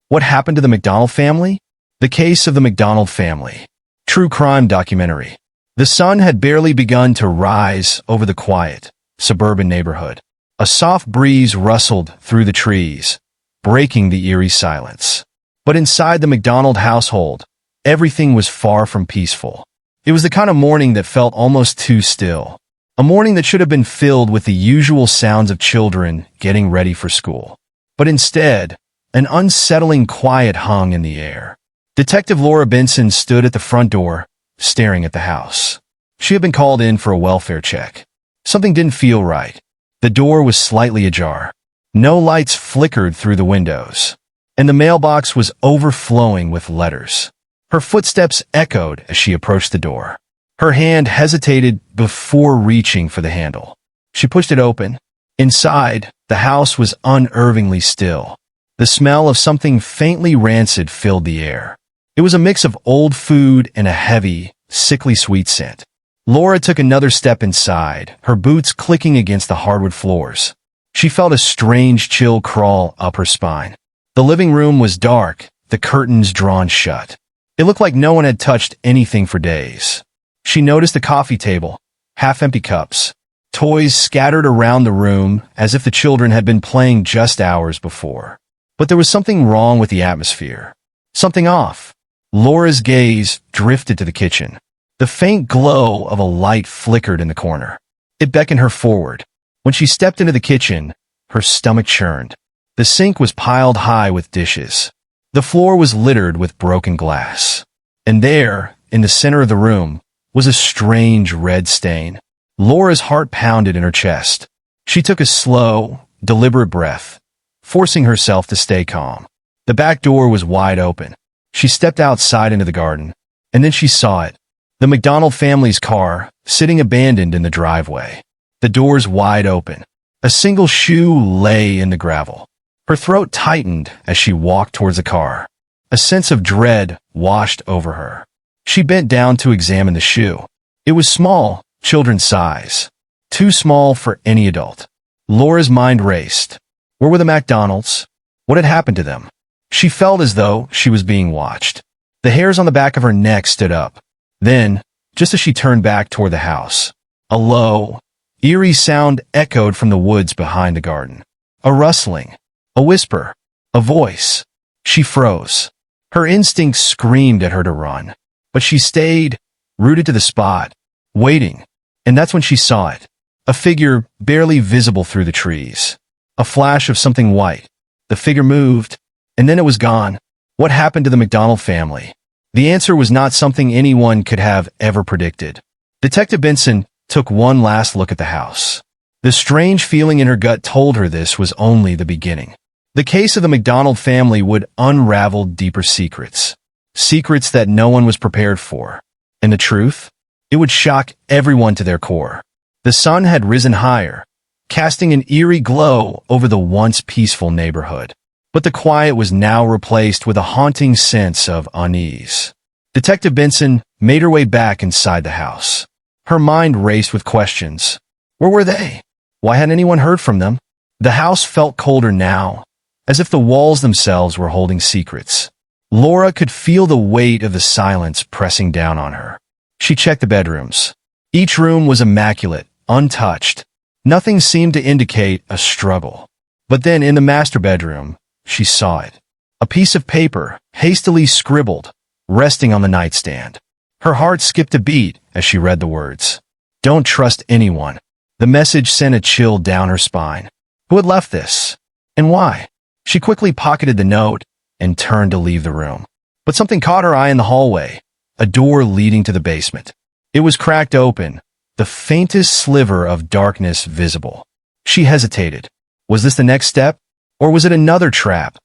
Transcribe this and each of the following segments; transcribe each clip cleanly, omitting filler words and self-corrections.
What happened to the Macdonald family? The Case of the Macdonald Family. True crime documentary. The sun had barely begun to rise over the quiet, suburban neighborhood. A soft breeze rustled through the trees, breaking the eerie silence. But inside the Macdonald household, everything was far from peaceful. It was the kind of morning that felt almost too still. A morning that should have been filled with the usual sounds of children getting ready for school. But instead, an unsettling quiet hung in the air. Detective Laura Benson stood at the front door, staring at the house. She had been called in for a welfare check. Something didn't feel right. The door was slightly ajar. No lights flickered through the windows, and the mailbox was overflowing with letters. Her footsteps echoed as she approached the door. Her hand hesitated before reaching for the handle. She pushed it open. Inside, the house was unnervingly still. The smell of something faintly rancid filled the air. It was a mix of old food and a heavy, sickly sweet scent. Laura took another step inside, her boots clicking against the hardwood floors. She felt a strange chill crawl up her spine. The living room was dark, the curtains drawn shut. It looked like no one had touched anything for days. She noticed the coffee table, half-empty cups, toys scattered around the room as if the children had been playing just hours before. But there was something wrong with the atmosphere. Something off. Laura's gaze drifted to the kitchen. The faint glow of a light flickered in the corner. It beckoned her forward. When she stepped into the kitchen, her stomach churned. The sink was piled high with dishes. The floor was littered with broken glass. And there, in the center of the room, was a strange red stain. Laura's heart pounded in her chest. She took a slow, deliberate breath, forcing herself to stay calm. The back door was wide open. She stepped outside into the garden, and then she saw it. The Macdonald family's car, sitting abandoned in the driveway. The doors wide open. A single shoe lay in the gravel. Her throat tightened as she walked towards the car. A sense of dread washed over her. She bent down to examine the shoe. It was small, children's size. Too small for any adult. Laura's mind raced. Where were the Macdonalds? What had happened to them? She felt as though she was being watched. The hairs on the back of her neck stood up. Then, just as she turned back toward the house, a low, eerie sound echoed from the woods behind the garden. A rustling, a whisper, a voice. She froze. Her instincts screamed at her to run, but she stayed, rooted to the spot, waiting. And that's when she saw it. A figure barely visible through the trees. A flash of something white. The figure moved, and then it was gone. What happened to the Macdonald family? The answer was not something anyone could have ever predicted. Detective Benson took one last look at the house. The strange feeling in her gut told her this was only the beginning. The case of the Macdonald family would unravel deeper secrets. Secrets that no one was prepared for. And the truth? It would shock everyone to their core. The sun had risen higher, casting an eerie glow over the once peaceful neighborhood. But the quiet was now replaced with a haunting sense of unease. Detective Benson made her way back inside the house. Her mind raced with questions. Where were they? Why hadn't anyone heard from them? The house felt colder now, as if the walls themselves were holding secrets. Laura could feel the weight of the silence pressing down on her. She checked the bedrooms. Each room was immaculate, untouched. Nothing seemed to indicate a struggle. But then in the master bedroom, she saw it. A piece of paper, hastily scribbled, resting on the nightstand. Her heart skipped a beat as she read the words. Don't trust anyone. The message sent a chill down her spine. Who had left this? And why? She quickly pocketed the note and turned to leave the room. But something caught her eye in the hallway. A door leading to the basement. It was cracked open, the faintest sliver of darkness visible. She hesitated. Was this the next step? Or was it another trap,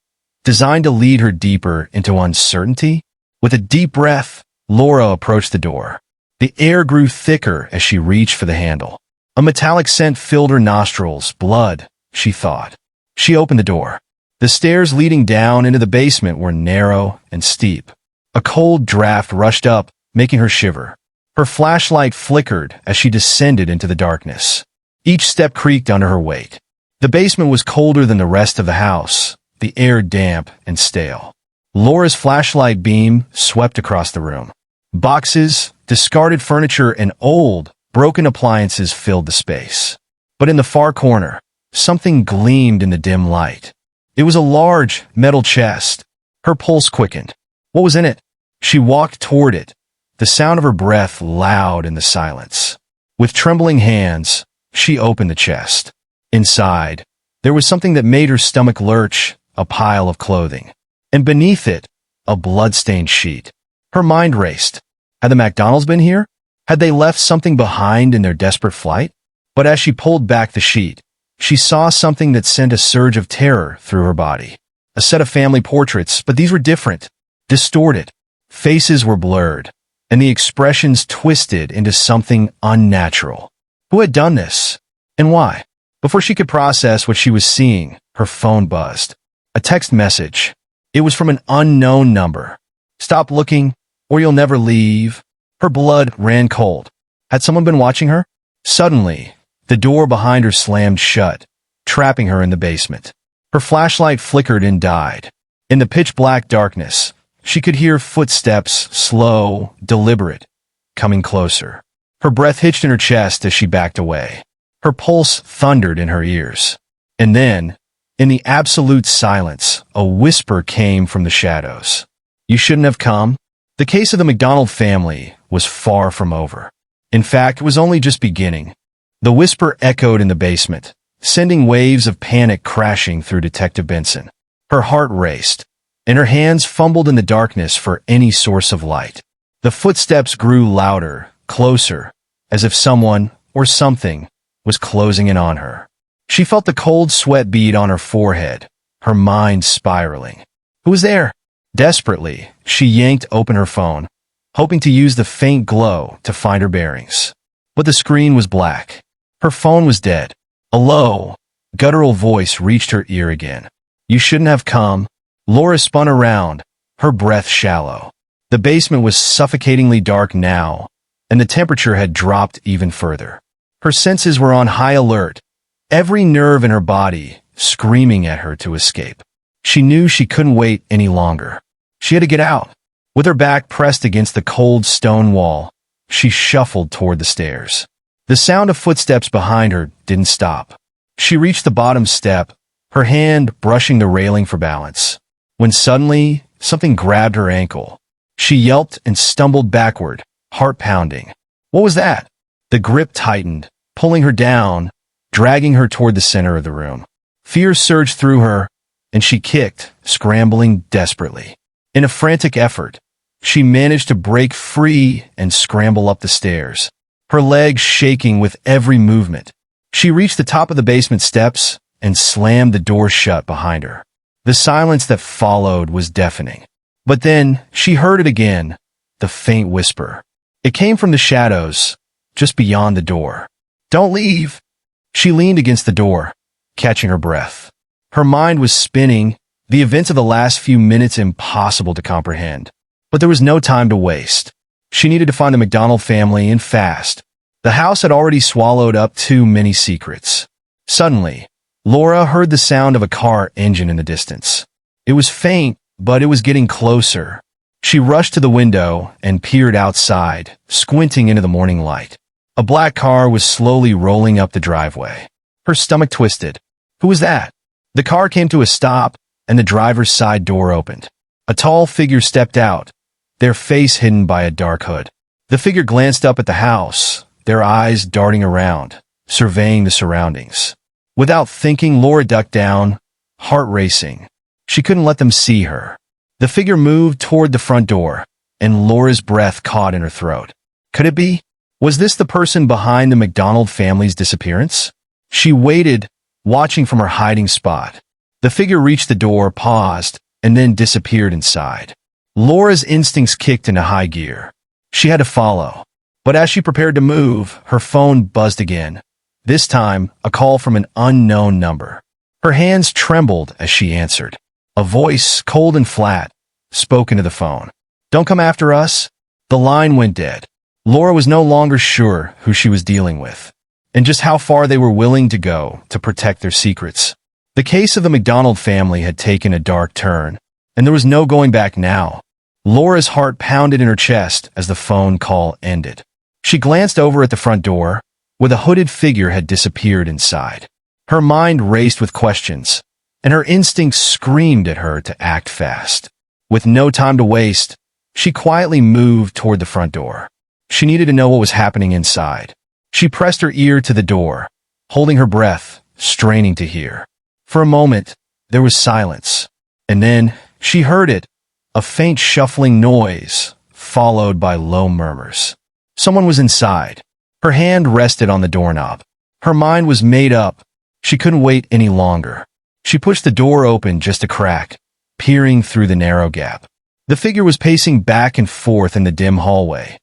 designed to lead her deeper into uncertainty? With a deep breath, Laura approached the door. The air grew thicker as she reached for the handle. A metallic scent filled her nostrils. Blood, she thought. She opened the door. The stairs leading down into the basement were narrow and steep. A cold draft rushed up, making her shiver. Her flashlight flickered as she descended into the darkness. Each step creaked under her weight. The basement was colder than the rest of the house, the air damp and stale. Laura's flashlight beam swept across the room. Boxes, discarded furniture, and old, broken appliances filled the space. But in the far corner, something gleamed in the dim light. It was a large, metal chest. Her pulse quickened. What was in it? She walked toward it, the sound of her breath loud in the silence. With trembling hands, she opened the chest. Inside, there was something that made her stomach lurch, a pile of clothing. And beneath it, a blood-stained sheet. Her mind raced. Had the Macdonalds been here? Had they left something behind in their desperate flight? But as she pulled back the sheet, she saw something that sent a surge of terror through her body. A set of family portraits, but these were different, distorted. Faces were blurred, and the expressions twisted into something unnatural. Who had done this? And why? Before she could process what she was seeing, her phone buzzed. A text message. It was from an unknown number. Stop looking, or you'll never leave. Her blood ran cold. Had someone been watching her? Suddenly, the door behind her slammed shut, trapping her in the basement. Her flashlight flickered and died. In the pitch-black darkness, she could hear footsteps, slow, deliberate, coming closer. Her breath hitched in her chest as she backed away. Her pulse thundered in her ears. And then, in the absolute silence, a whisper came from the shadows. You shouldn't have come. The case of the Macdonald family was far from over. In fact, it was only just beginning. The whisper echoed in the basement, sending waves of panic crashing through Detective Benson. Her heart raced, and her hands fumbled in the darkness for any source of light. The footsteps grew louder, closer, as if someone, or something, was closing in on her. She felt the cold sweat bead on her forehead, her mind spiraling. Who was there? Desperately, she yanked open her phone, hoping to use the faint glow to find her bearings. But the screen was black. Her phone was dead. A low, guttural voice reached her ear again. You shouldn't have come. Laura spun around, her breath shallow. The basement was suffocatingly dark now, and the temperature had dropped even further. Her senses were on high alert, every nerve in her body screaming at her to escape. She knew she couldn't wait any longer. She had to get out. With her back pressed against the cold stone wall, she shuffled toward the stairs. The sound of footsteps behind her didn't stop. She reached the bottom step, her hand brushing the railing for balance, when suddenly something grabbed her ankle. She yelped and stumbled backward, heart pounding. What was that? The grip tightened, pulling her down, dragging her toward the center of the room. Fear surged through her, and she kicked, scrambling desperately. In a frantic effort, she managed to break free and scramble up the stairs, her legs shaking with every movement. She reached the top of the basement steps and slammed the door shut behind her. The silence that followed was deafening. But then she heard it again, the faint whisper. It came from the shadows, just beyond the door. Don't leave. She leaned against the door, catching her breath. Her mind was spinning, the events of the last few minutes impossible to comprehend. But there was no time to waste. She needed to find the Macdonald family, and fast. The house had already swallowed up too many secrets. Suddenly, Laura heard the sound of a car engine in the distance. It was faint, but it was getting closer. She rushed to the window and peered outside, squinting into the morning light. A black car was slowly rolling up the driveway. Her stomach twisted. Who was that? The car came to a stop, and the driver's side door opened. A tall figure stepped out, their face hidden by a dark hood. The figure glanced up at the house, their eyes darting around, surveying the surroundings. Without thinking, Laura ducked down, heart racing. She couldn't let them see her. The figure moved toward the front door, and Laura's breath caught in her throat. Could it be? Was this the person behind the Macdonald family's disappearance? She waited, watching from her hiding spot. The figure reached the door, paused, and then disappeared inside. Laura's instincts kicked into high gear. She had to follow. But as she prepared to move, her phone buzzed again. This time, a call from an unknown number. Her hands trembled as she answered. A voice, cold and flat, spoke into the phone. Don't come after us. The line went dead. Laura was no longer sure who she was dealing with, and just how far they were willing to go to protect their secrets. The case of the Macdonald family had taken a dark turn, and there was no going back now. Laura's heart pounded in her chest as the phone call ended. She glanced over at the front door, where the hooded figure had disappeared inside. Her mind raced with questions, and her instincts screamed at her to act fast. With no time to waste, she quietly moved toward the front door. She needed to know what was happening inside. She pressed her ear to the door, holding her breath, straining to hear. For a moment, there was silence, and then she heard it, a faint shuffling noise, followed by low murmurs. Someone was inside. Her hand rested on the doorknob. Her mind was made up. She couldn't wait any longer. She pushed the door open just a crack, peering through the narrow gap. The figure was pacing back and forth in the dim hallway,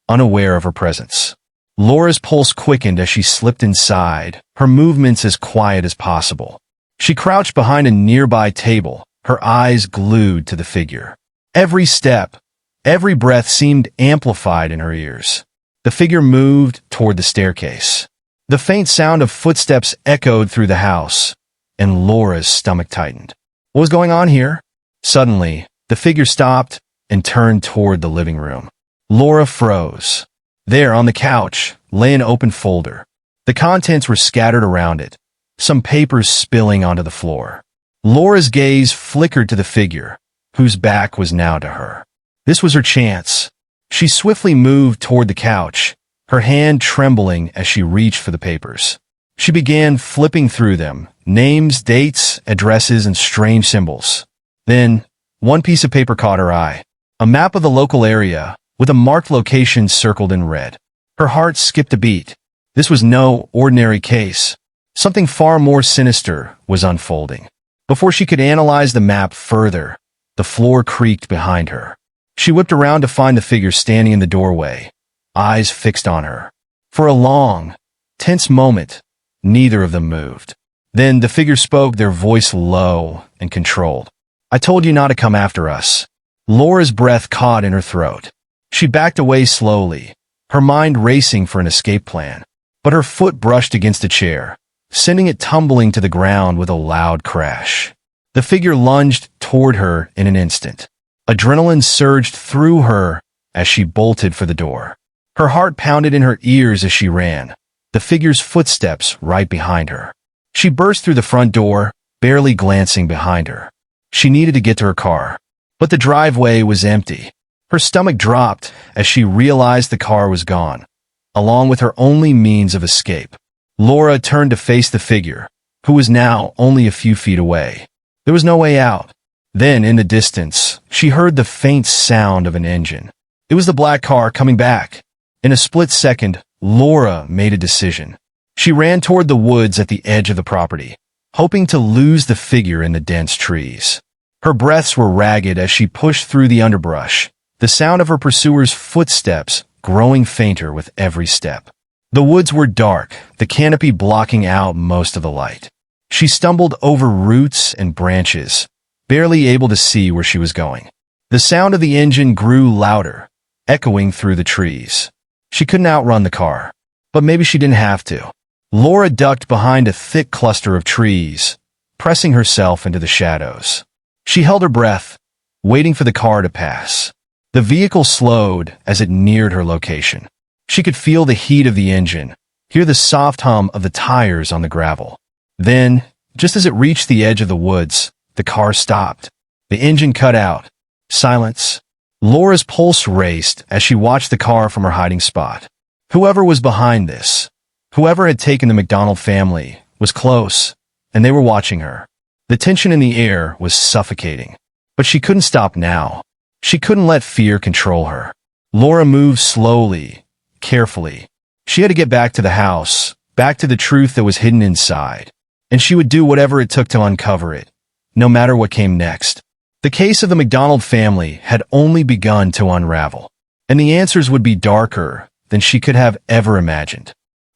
unaware of her presence. Laura's pulse quickened as she slipped inside, her movements as quiet as possible. She crouched behind a nearby table, her eyes glued to the figure. Every step, every breath seemed amplified in her ears. The figure moved toward the staircase. The faint sound of footsteps echoed through the house, and Laura's stomach tightened. What was going on here? Suddenly, the figure stopped and turned toward the living room. Laura froze. There, on the couch, lay an open folder. The contents were scattered around it, some papers spilling onto the floor. Laura's gaze flickered to the figure, whose back was now to her. This was her chance. She swiftly moved toward the couch, her hand trembling as she reached for the papers. She began flipping through them, names, dates, addresses, and strange symbols. Then, one piece of paper caught her eye, a map of the local area, with a marked location circled in red. Her heart skipped a beat. This was no ordinary case. Something far more sinister was unfolding. Before she could analyze the map further, the floor creaked behind her. She whipped around to find the figure standing in the doorway, eyes fixed on her. For a long, tense moment, neither of them moved. Then the figure spoke, their voice low and controlled. "I told you not to come after us." Laura's breath caught in her throat. She backed away slowly, her mind racing for an escape plan. But her foot brushed against a chair, sending it tumbling to the ground with a loud crash. The figure lunged toward her in an instant. Adrenaline surged through her as she bolted for the door. Her heart pounded in her ears as she ran, the figure's footsteps right behind her. She burst through the front door, barely glancing behind her. She needed to get to her car, but the driveway was empty. Her stomach dropped as she realized the car was gone, along with her only means of escape. Laura turned to face the figure, who was now only a few feet away. There was no way out. Then, in the distance, she heard the faint sound of an engine. It was the black car coming back. In a split second, Laura made a decision. She ran toward the woods at the edge of the property, hoping to lose the figure in the dense trees. Her breaths were ragged as she pushed through the underbrush, the sound of her pursuer's footsteps growing fainter with every step. The woods were dark, the canopy blocking out most of the light. She stumbled over roots and branches, barely able to see where she was going. The sound of the engine grew louder, echoing through the trees. She couldn't outrun the car, but maybe she didn't have to. Laura ducked behind a thick cluster of trees, pressing herself into the shadows. She held her breath, waiting for the car to pass. The vehicle slowed as it neared her location. She could feel the heat of the engine, hear the soft hum of the tires on the gravel. Then, just as it reached the edge of the woods, the car stopped. The engine cut out. Silence. Laura's pulse raced as she watched the car from her hiding spot. Whoever was behind this, whoever had taken the Macdonald family, was close, and they were watching her. The tension in the air was suffocating. But she couldn't stop now. She couldn't let fear control her. Laura moved slowly, carefully. She had to get back to the house, back to the truth that was hidden inside. And she would do whatever it took to uncover it, no matter what came next. The case of the Macdonald family had only begun to unravel, and the answers would be darker than she could have ever imagined.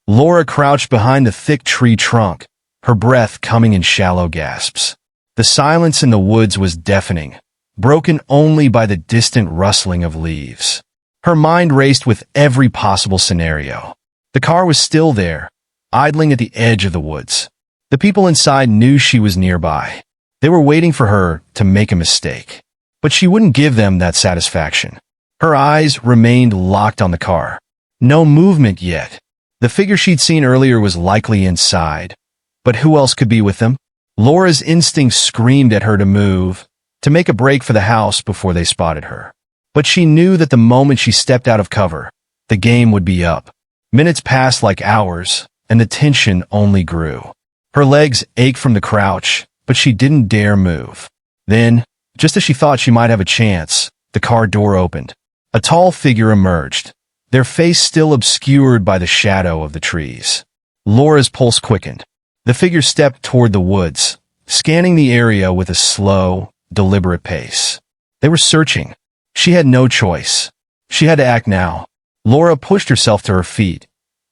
Laura crouched behind the thick tree trunk, her breath coming in shallow gasps. The silence in the woods was deafening, broken only by the distant rustling of leaves. Her mind raced with every possible scenario. The car was still there, idling at the edge of the woods. The people inside knew she was nearby. They were waiting for her to make a mistake. But she wouldn't give them that satisfaction. Her eyes remained locked on the car. No movement yet. The figure she'd seen earlier was likely inside. But who else could be with them? Laura's instinct screamed at her to move, to make a break for the house before they spotted her. But she knew that the moment she stepped out of cover, the game would be up. Minutes passed like hours, and the tension only grew. Her legs ached from the crouch, but she didn't dare move. Then, just as she thought she might have a chance, the car door opened. A tall figure emerged, their face still obscured by the shadow of the trees. Laura's pulse quickened. The figure stepped toward the woods, scanning the area with a slow, deliberate pace. They were searching. She had no choice. She had to act now. Laura pushed herself to her feet,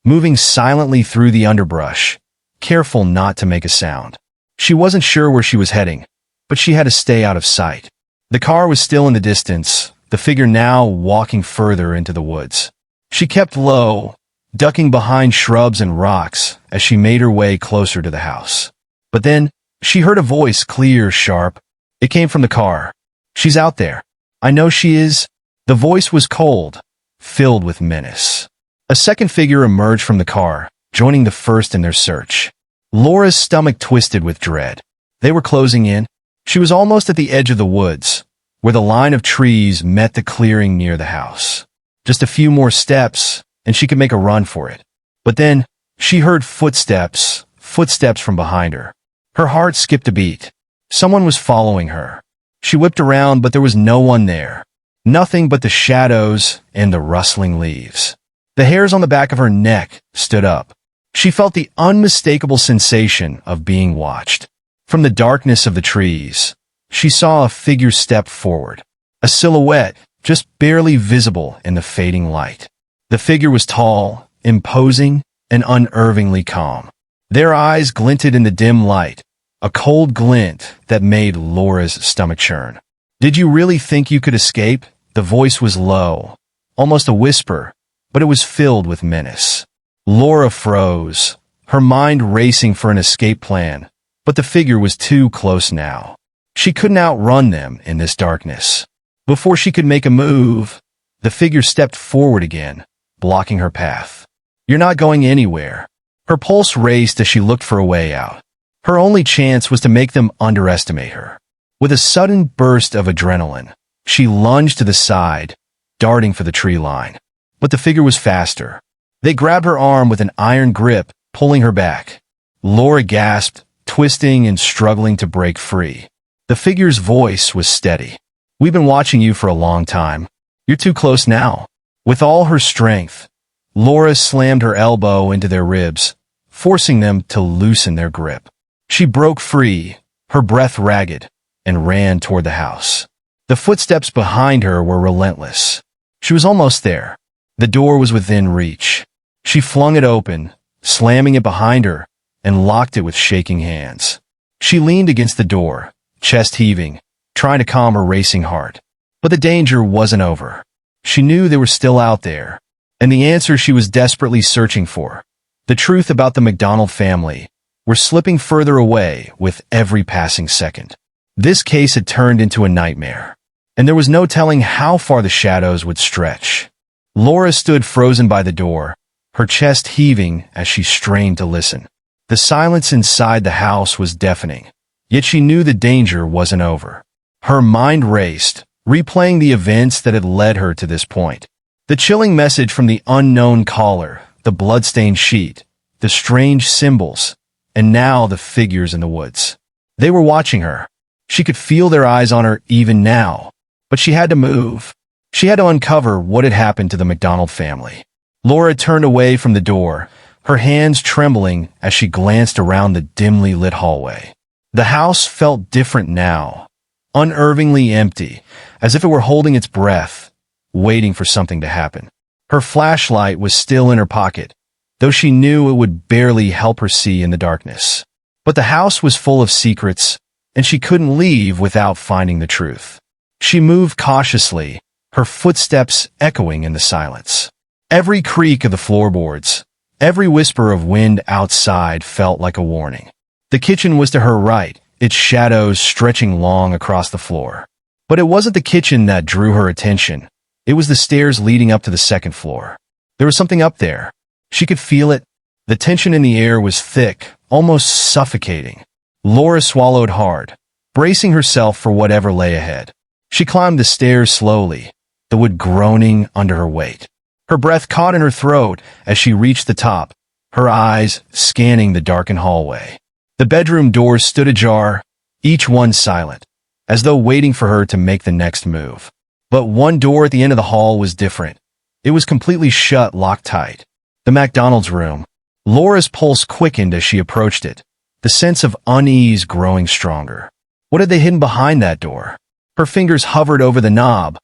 moving silently through the underbrush, careful not to make a sound. She wasn't sure where she was heading, but she had to stay out of sight. The car was still in the distance, the figure now walking further into the woods. She kept low, ducking behind shrubs and rocks as she made her way closer to the house. But then, she heard a voice, clear, sharp. It came from the car. "She's out there. I know she is." The voice was cold, filled with menace. A second figure emerged from the car, joining the first in their search. Laura's stomach twisted with dread. They were closing in. She was almost at the edge of the woods, where the line of trees met the clearing near the house. Just a few more steps, and she could make a run for it. But then, she heard footsteps from behind her. Her heart skipped a beat. Someone was following her. She whipped around, but there was no one there. Nothing but the shadows and the rustling leaves. The hairs on the back of her neck stood up. She felt the unmistakable sensation of being watched. From the darkness of the trees, she saw a figure step forward. A silhouette, just barely visible in the fading light. The figure was tall, imposing, and unnervingly calm. Their eyes glinted in the dim light, a cold glint that made Laura's stomach churn. "Did you really think you could escape?" The voice was low, almost a whisper, but it was filled with menace. Laura froze, her mind racing for an escape plan, but the figure was too close now. She couldn't outrun them in this darkness. Before she could make a move, the figure stepped forward again, blocking her path. "You're not going anywhere." Her pulse raced as she looked for a way out. Her only chance was to make them underestimate her. With a sudden burst of adrenaline, she lunged to the side, darting for the tree line. But the figure was faster. They grabbed her arm with an iron grip, pulling her back. Laura gasped, twisting and struggling to break free. The figure's voice was steady. "We've been watching you for a long time. You're too close now." With all her strength, Laura slammed her elbow into their ribs, forcing them to loosen their grip. She broke free, her breath ragged, and ran toward the house. The footsteps behind her were relentless. She was almost there. The door was within reach. She flung it open, slamming it behind her, and locked it with shaking hands. She leaned against the door, chest heaving, trying to calm her racing heart. But the danger wasn't over. She knew they were still out there, and the answer she was desperately searching for, the truth about the Macdonald family, were slipping further away with every passing second. This case had turned into a nightmare, and there was no telling how far the shadows would stretch. Laura stood frozen by the door, her chest heaving as she strained to listen. The silence inside the house was deafening, yet she knew the danger wasn't over. Her mind raced, replaying the events that had led her to this point. The chilling message from the unknown caller, the bloodstained sheet, the strange symbols, and now the figures in the woods. They were watching her. She could feel their eyes on her even now, but she had to move. She had to uncover what had happened to the Macdonald family. Laura turned away from the door, her hands trembling as she glanced around the dimly lit hallway. The house felt different now, unnervingly empty, as if it were holding its breath, waiting for something to happen. Her flashlight was still in her pocket, though she knew it would barely help her see in the darkness. But the house was full of secrets, and she couldn't leave without finding the truth. She moved cautiously, her footsteps echoing in the silence. Every creak of the floorboards, every whisper of wind outside felt like a warning. The kitchen was to her right, its shadows stretching long across the floor. But it wasn't the kitchen that drew her attention. It was the stairs leading up to the second floor. There was something up there. She could feel it. The tension in the air was thick, almost suffocating. Laura swallowed hard, bracing herself for whatever lay ahead. She climbed the stairs slowly, the wood groaning under her weight. Her breath caught in her throat as she reached the top, her eyes scanning the darkened hallway. The bedroom doors stood ajar, each one silent, as though waiting for her to make the next move. But one door at the end of the hall was different. It was completely shut, locked tight. The Macdonald's room. Laura's pulse quickened as she approached it, the sense of unease growing stronger. What had they hidden behind that door? Her fingers hovered over the knob,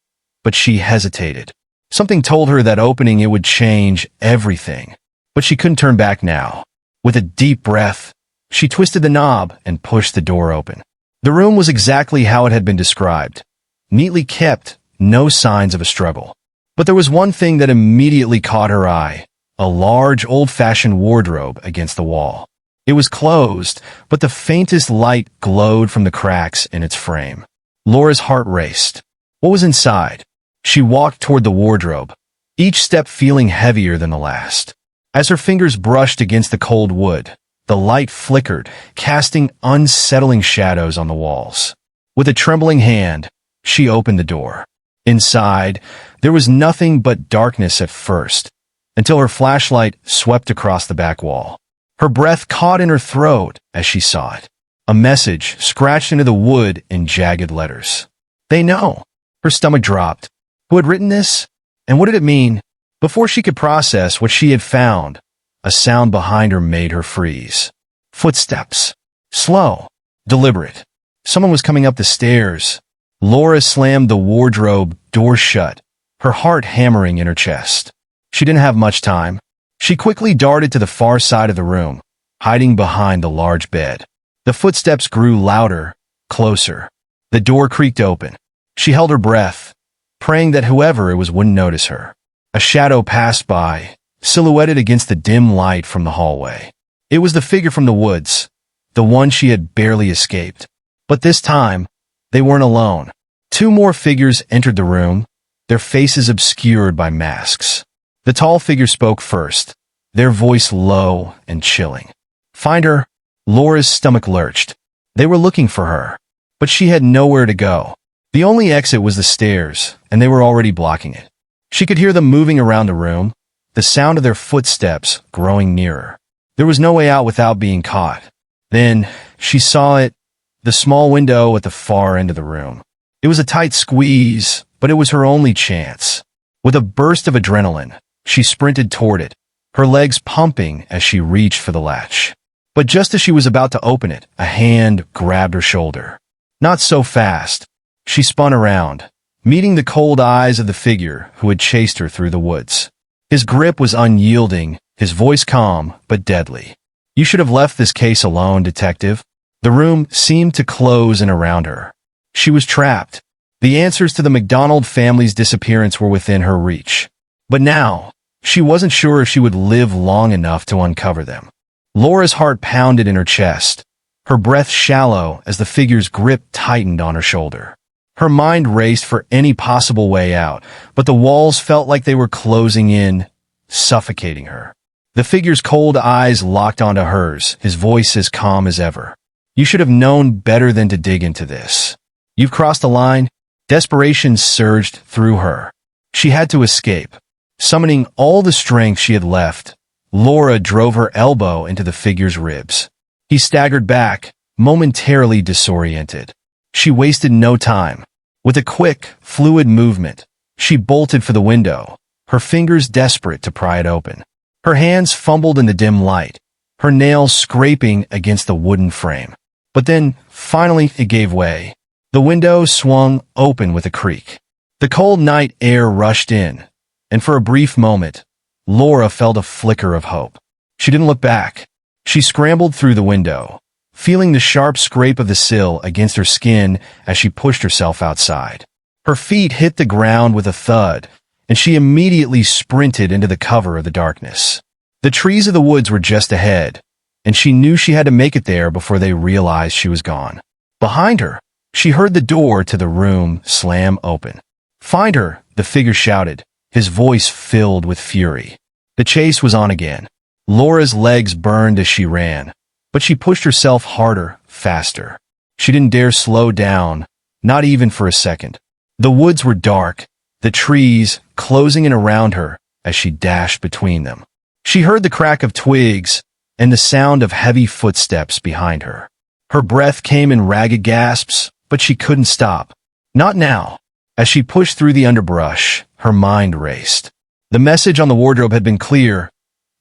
but she hesitated. Something told her that opening it would change everything. But she couldn't turn back now. With a deep breath, she twisted the knob and pushed the door open. The room was exactly how it had been described. Neatly kept, no signs of a struggle. But there was one thing that immediately caught her eye. A large, old-fashioned wardrobe against the wall. It was closed, but the faintest light glowed from the cracks in its frame. Laura's heart raced. What was inside? She walked toward the wardrobe, each step feeling heavier than the last. As her fingers brushed against the cold wood, the light flickered, casting unsettling shadows on the walls. With a trembling hand, she opened the door. Inside, there was nothing but darkness at first, until her flashlight swept across the back wall. Her breath caught in her throat as she saw it. A message scratched into the wood in jagged letters. They know. Her stomach dropped. Who had written this? And what did it mean? Before she could process what she had found, a sound behind her made her freeze. Footsteps. Slow. Deliberate. Someone was coming up the stairs. Laura slammed the wardrobe door shut, her heart hammering in her chest. She didn't have much time. She quickly darted to the far side of the room, hiding behind the large bed. The footsteps grew louder, closer. The door creaked open. She held her breath, praying that whoever it was wouldn't notice her. A shadow passed by, silhouetted against the dim light from the hallway. It was the figure from the woods, the one she had barely escaped. But this time, they weren't alone. Two more figures entered the room, their faces obscured by masks. The tall figure spoke first, their voice low and chilling. Find her? Laura's stomach lurched. They were looking for her, but she had nowhere to go. The only exit was the stairs, and they were already blocking it. She could hear them moving around the room, the sound of their footsteps growing nearer. There was no way out without being caught. Then, she saw it, the small window at the far end of the room. It was a tight squeeze, but it was her only chance. With a burst of adrenaline, she sprinted toward it, her legs pumping as she reached for the latch. But just as she was about to open it, a hand grabbed her shoulder. Not so fast. She spun around, meeting the cold eyes of the figure who had chased her through the woods. His grip was unyielding, his voice calm but deadly. You should have left this case alone, detective. The room seemed to close in around her. She was trapped. The answers to the Macdonald family's disappearance were within her reach. But now, she wasn't sure if she would live long enough to uncover them. Laura's heart pounded in her chest, her breath shallow as the figure's grip tightened on her shoulder. Her mind raced for any possible way out, but the walls felt like they were closing in, suffocating her. The figure's cold eyes locked onto hers, his voice as calm as ever. You should have known better than to dig into this. You've crossed the line. Desperation surged through her. She had to escape. Summoning all the strength she had left, Laura drove her elbow into the figure's ribs. He staggered back, momentarily disoriented. She wasted no time. With a quick, fluid movement, she bolted for the window, her fingers desperate to pry it open. Her hands fumbled in the dim light, her nails scraping against the wooden frame. But then, finally, it gave way. The window swung open with a creak. The cold night air rushed in, and for a brief moment, Laura felt a flicker of hope. She didn't look back. She scrambled through the window, feeling the sharp scrape of the sill against her skin as she pushed herself outside. Her feet hit the ground with a thud, and she immediately sprinted into the cover of the darkness. The trees of the woods were just ahead, and she knew she had to make it there before they realized she was gone. Behind her, she heard the door to the room slam open. "Find her," the figure shouted, his voice filled with fury. The chase was on again. Laura's legs burned as she ran, but she pushed herself harder, faster. She didn't dare slow down, not even for a second. The woods were dark, the trees closing in around her as she dashed between them. She heard the crack of twigs and the sound of heavy footsteps behind her. Her breath came in ragged gasps, but she couldn't stop. Not now. As she pushed through the underbrush, her mind raced. The message on the wardrobe had been clear.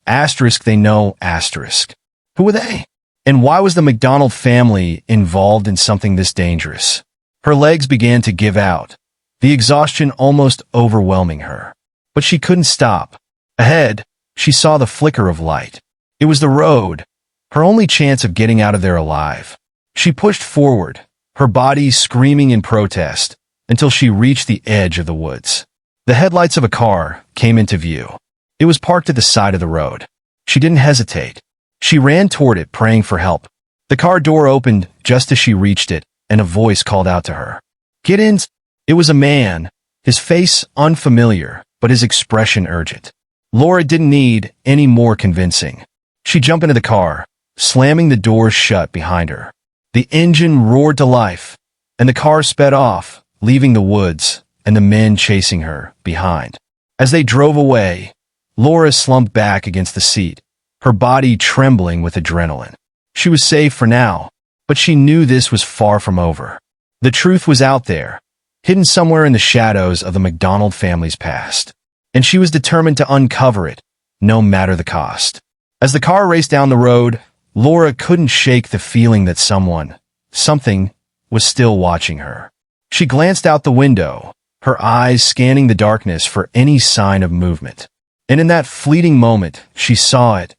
Asterisk they know, asterisk. Who were they? And why was the Macdonald family involved in something this dangerous? Her legs began to give out, the exhaustion almost overwhelming her. But she couldn't stop. Ahead, she saw the flicker of light. It was the road, her only chance of getting out of there alive. She pushed forward, her body screaming in protest, until she reached the edge of the woods. The headlights of a car came into view. It was parked at the side of the road. She didn't hesitate. She ran toward it, praying for help. The car door opened just as she reached it, and a voice called out to her. "Get in!" It was a man, his face unfamiliar, but his expression urgent. Laura didn't need any more convincing. She jumped into the car, slamming the doors shut behind her. The engine roared to life, and the car sped off, leaving the woods and the men chasing her behind. As they drove away, Laura slumped back against the seat, her body trembling with adrenaline. She was safe for now, but she knew this was far from over. The truth was out there, hidden somewhere in the shadows of the Macdonald family's past, and she was determined to uncover it, no matter the cost. As the car raced down the road, Laura couldn't shake the feeling that something, was still watching her. She glanced out the window, her eyes scanning the darkness for any sign of movement. And in that fleeting moment, she saw it,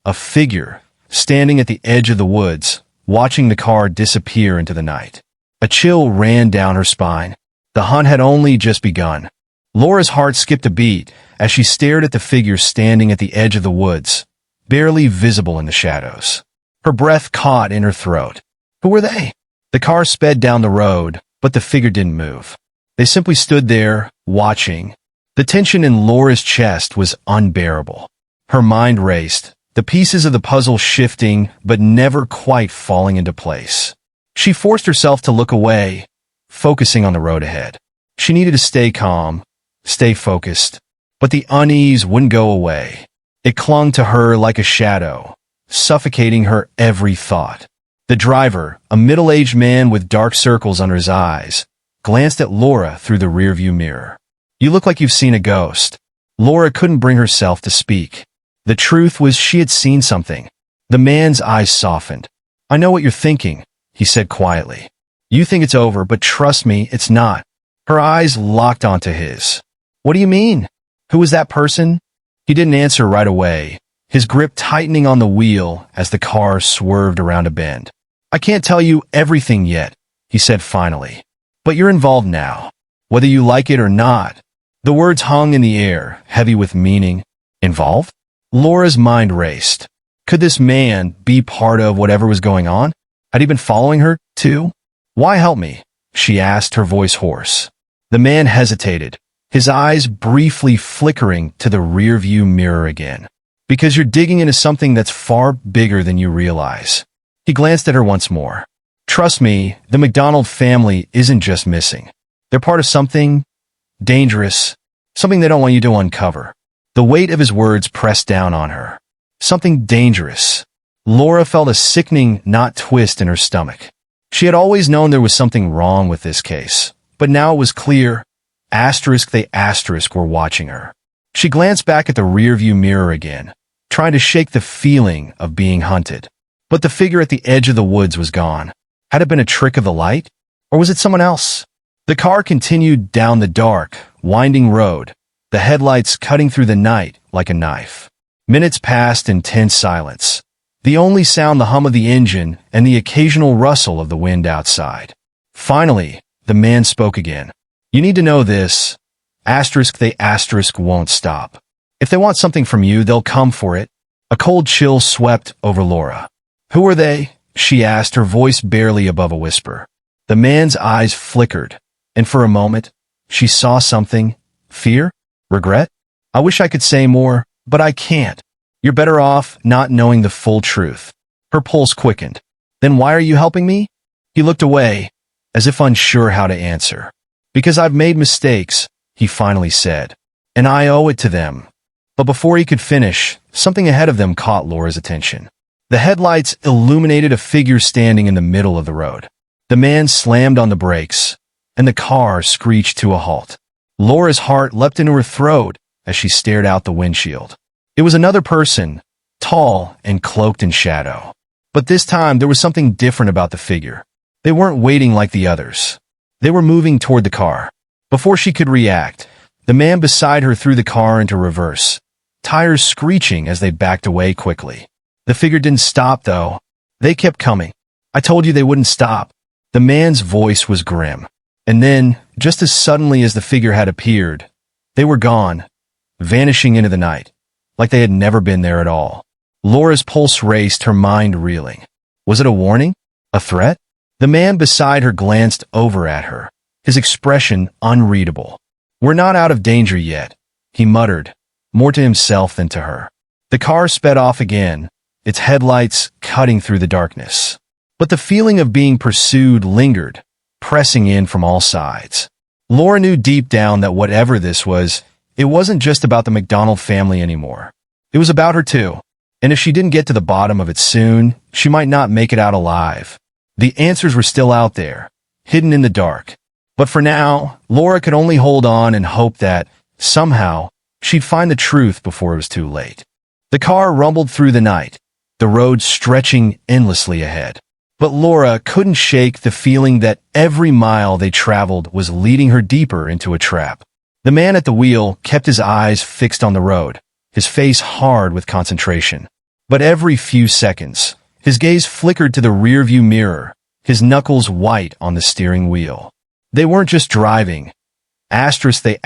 a figure standing at the edge of the woods, watching the car disappear into the night. A chill ran down her spine. The hunt had only just begun. Laura's heart skipped a beat as she stared at the figure standing at the edge of the woods, barely visible in the shadows. Her breath caught in her throat. Who were they? The car sped down the road, but the figure didn't move. They simply stood there, watching. The tension in Laura's chest was unbearable. Her mind raced, the pieces of the puzzle shifting but never quite falling into place. She forced herself to look away, focusing on the road ahead. She needed to stay calm, stay focused, but the unease wouldn't go away. It clung to her like a shadow, suffocating her every thought. The driver, a middle-aged man with dark circles under his eyes, glanced at Laura through the rearview mirror. "You look like you've seen a ghost." Laura couldn't bring herself to speak. The truth was she had seen something. The man's eyes softened. "I know what you're thinking," he said quietly. "You think it's over, but trust me, it's not." Her eyes locked onto his. "What do you mean? Who was that person?" He didn't answer right away, his grip tightening on the wheel as the car swerved around a bend. "I can't tell you everything yet," he said finally. "But you're involved now, whether you like it or not." The words hung in the air, heavy with meaning. Involved? Laura's mind raced. Could this man be part of whatever was going on? Had he been following her, too? "Why help me?" she asked, her voice hoarse. The man hesitated, his eyes briefly flickering to the rearview mirror again. "Because you're digging into something that's far bigger than you realize." He glanced at her once more. "Trust me, the Macdonald family isn't just missing. They're part of something dangerous, something they don't want you to uncover." The weight of his words pressed down on her. Something dangerous. Laura felt a sickening knot twist in her stomach. She had always known there was something wrong with this case, but now it was clear. They were watching her. She glanced back at the rearview mirror again, trying to shake the feeling of being hunted. But the figure at the edge of the woods was gone. Had it been a trick of the light? Or was it someone else? The car continued down the dark, winding road, the headlights cutting through the night like a knife. Minutes passed in tense silence. The only sound the hum of the engine and the occasional rustle of the wind outside. Finally, the man spoke again. "You need to know this. They won't stop. If they want something from you, they'll come for it." A cold chill swept over Laura. "Who are they?" she asked, her voice barely above a whisper. The man's eyes flickered, and for a moment, she saw something. Fear? Regret? "I wish I could say more, but I can't. You're better off not knowing the full truth." Her pulse quickened. "Then why are you helping me?" He looked away, as if unsure how to answer. "Because I've made mistakes," he finally said, "and I owe it to them." But before he could finish, something ahead of them caught Laura's attention. The headlights illuminated a figure standing in the middle of the road. The man slammed on the brakes, and the car screeched to a halt. Laura's heart leapt into her throat as she stared out the windshield. It was another person, tall and cloaked in shadow. But this time there was something different about the figure. They weren't waiting like the others. They were moving toward the car. Before she could react, the man beside her threw the car into reverse, tires screeching as they backed away quickly. The figure didn't stop, though. They kept coming. "I told you they wouldn't stop." The man's voice was grim. And then, just as suddenly as the figure had appeared, they were gone, vanishing into the night, like they had never been there at all. Laura's pulse raced, her mind reeling. Was it a warning? A threat? The man beside her glanced over at her, his expression unreadable. "We're not out of danger yet," he muttered, more to himself than to her. The car sped off again, its headlights cutting through the darkness. But the feeling of being pursued lingered, pressing in from all sides. Laura knew deep down that whatever this was, it wasn't just about the Macdonald family anymore. It was about her too. And if she didn't get to the bottom of it soon, she might not make it out alive. The answers were still out there, hidden in the dark. But for now, Laura could only hold on and hope that, somehow, she'd find the truth before it was too late. The car rumbled through the night, the road stretching endlessly ahead. But Laura couldn't shake the feeling that every mile they traveled was leading her deeper into a trap. The man at the wheel kept his eyes fixed on the road, his face hard with concentration. But every few seconds, his gaze flickered to the rearview mirror, his knuckles white on the steering wheel. They weren't just driving. They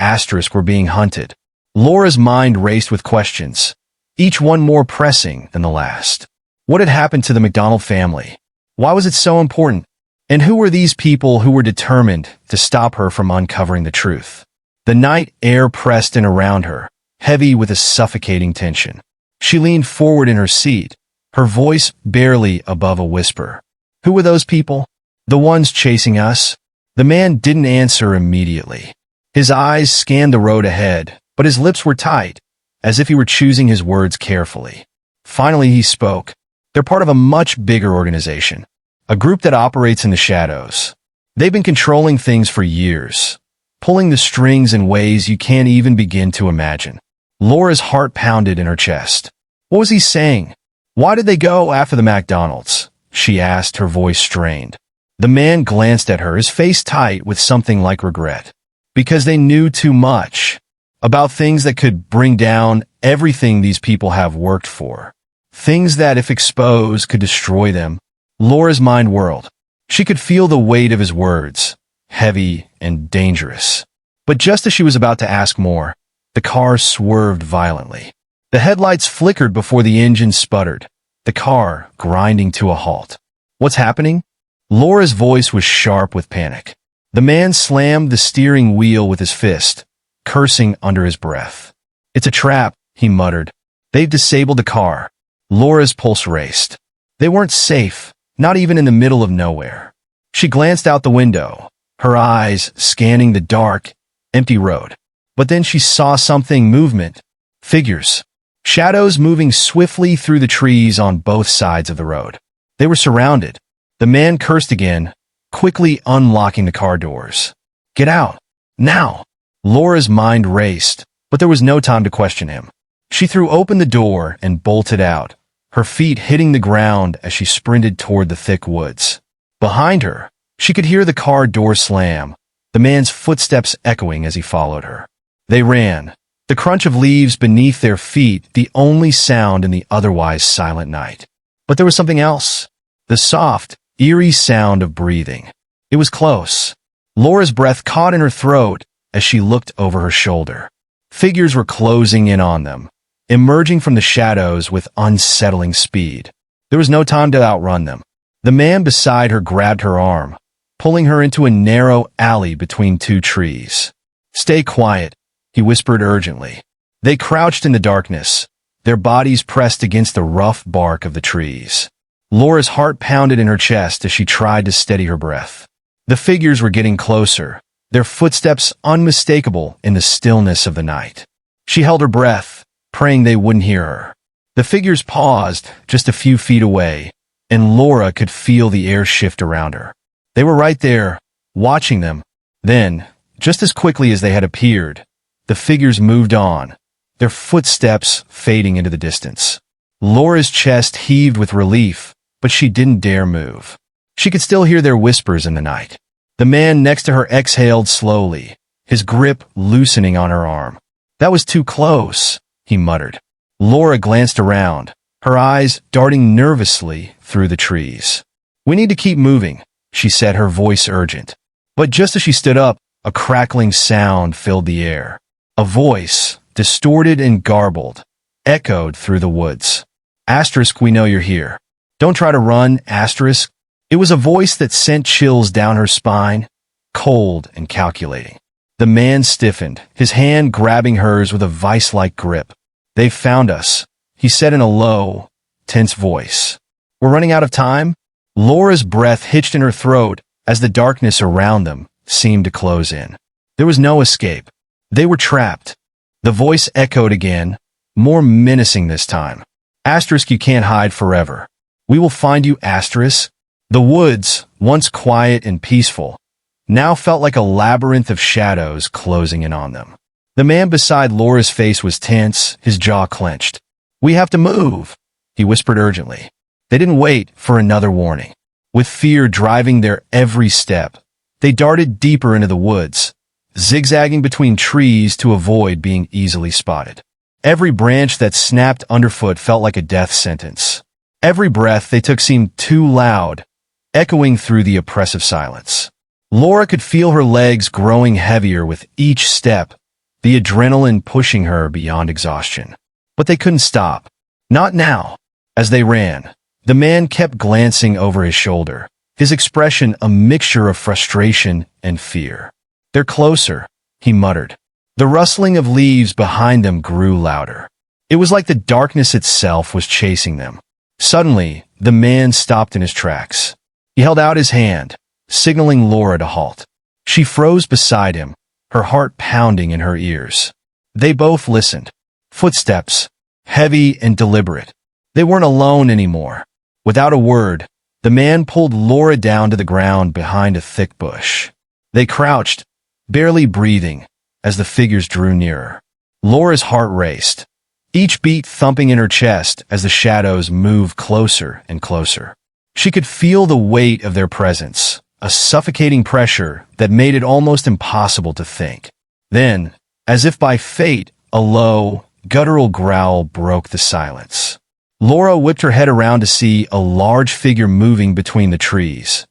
were being hunted. Laura's mind raced with questions, each one more pressing than the last. What had happened to the Macdonald family? Why was it so important? And who were these people who were determined to stop her from uncovering the truth? The night air pressed in around her, heavy with a suffocating tension. She leaned forward in her seat, her voice barely above a whisper. "Who were those people? The ones chasing us?" The man didn't answer immediately. His eyes scanned the road ahead, but his lips were tight, as if he were choosing his words carefully. Finally he spoke. "They're part of a much bigger organization, a group that operates in the shadows. They've been controlling things for years, pulling the strings in ways you can't even begin to imagine." Laura's heart pounded in her chest. What was he saying? Why did they go after the Macdonalds? She asked, her voice strained. The man glanced at her, his face tight with something like regret. Because they knew too much about things that could bring down everything these people have worked for. Things that, if exposed, could destroy them. Laura's mind whirled. She could feel the weight of his words, heavy and dangerous. But just as she was about to ask more, the car swerved violently. The headlights flickered before the engine sputtered, the car grinding to a halt. What's happening? Laura's voice was sharp with panic. The man slammed the steering wheel with his fist, cursing under his breath. It's a trap, he muttered. They've disabled the car. Laura's pulse raced. They weren't safe, not even in the middle of nowhere. She glanced out the window, her eyes scanning the dark, empty road. But then she saw something, movement, figures, shadows moving swiftly through the trees on both sides of the road. They were surrounded. The man cursed again, quickly unlocking the car doors. Get out, now! Laura's mind raced, but there was no time to question him. She threw open the door and bolted out, her feet hitting the ground as she sprinted toward the thick woods. Behind her, she could hear the car door slam, the man's footsteps echoing as he followed her. They ran, the crunch of leaves beneath their feet the only sound in the otherwise silent night. But there was something else. The soft, eerie sound of breathing. It was close. Laura's breath caught in her throat as she looked over her shoulder. Figures were closing in on them, emerging from the shadows with unsettling speed. There was no time to outrun them. The man beside her grabbed her arm, pulling her into a narrow alley between two trees. "Stay quiet," he whispered urgently. They crouched in the darkness, their bodies pressed against the rough bark of the trees. Laura's heart pounded in her chest as she tried to steady her breath. The figures were getting closer, their footsteps unmistakable in the stillness of the night. She held her breath, praying they wouldn't hear her. The figures paused just a few feet away, and Laura could feel the air shift around her. They were right there, watching them. Then, just as quickly as they had appeared, the figures moved on, their footsteps fading into the distance. Laura's chest heaved with relief, but she didn't dare move. She could still hear their whispers in the night. The man next to her exhaled slowly, his grip loosening on her arm. "That was too close," he muttered. Laura glanced around, her eyes darting nervously through the trees. "We need to keep moving," she said, her voice urgent. But just as she stood up, a crackling sound filled the air. A voice, distorted and garbled, echoed through the woods. "Asterisk, we know you're here. Don't try to run, asterisk." It was a voice that sent chills down her spine, cold and calculating. The man stiffened, his hand grabbing hers with a vice-like grip. "They've found us," he said in a low, tense voice. "We're running out of time?" Laura's breath hitched in her throat as the darkness around them seemed to close in. There was no escape. They were trapped. The voice echoed again, more menacing this time. "Asterisk, you can't hide forever. We will find you, asterisk." The woods, once quiet and peaceful, now felt like a labyrinth of shadows closing in on them. The man beside Laura's face was tense, his jaw clenched. "We have to move," he whispered urgently. They didn't wait for another warning. With fear driving their every step, they darted deeper into the woods, zigzagging between trees to avoid being easily spotted. Every branch that snapped underfoot felt like a death sentence. Every breath they took seemed too loud, echoing through the oppressive silence. Laura could feel her legs growing heavier with each step, the adrenaline pushing her beyond exhaustion. But they couldn't stop. Not now. As they ran, the man kept glancing over his shoulder, his expression a mixture of frustration and fear. "They're closer," he muttered. The rustling of leaves behind them grew louder. It was like the darkness itself was chasing them. Suddenly, the man stopped in his tracks. He held out his hand, signaling Laura to halt. She froze beside him, her heart pounding in her ears. They both listened. Footsteps, heavy and deliberate. They weren't alone anymore. Without a word, the man pulled Laura down to the ground behind a thick bush. They crouched, barely breathing, as the figures drew nearer. Laura's heart raced, each beat thumping in her chest as the shadows moved closer and closer. She could feel the weight of their presence, a suffocating pressure that made it almost impossible to think. Then, as if by fate, a low, guttural growl broke the silence. Laura whipped her head around to see a large figure moving between the trees.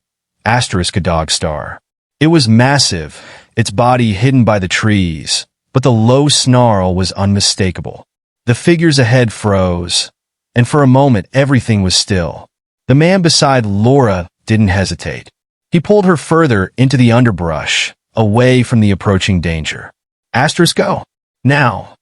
Asterisk, a dog star. It was massive, its body hidden by the trees, but the low snarl was unmistakable. The figures ahead froze, and for a moment everything was still. The man beside Laura didn't hesitate. He pulled her further into the underbrush, away from the approaching danger. "Asterisk, go. Now."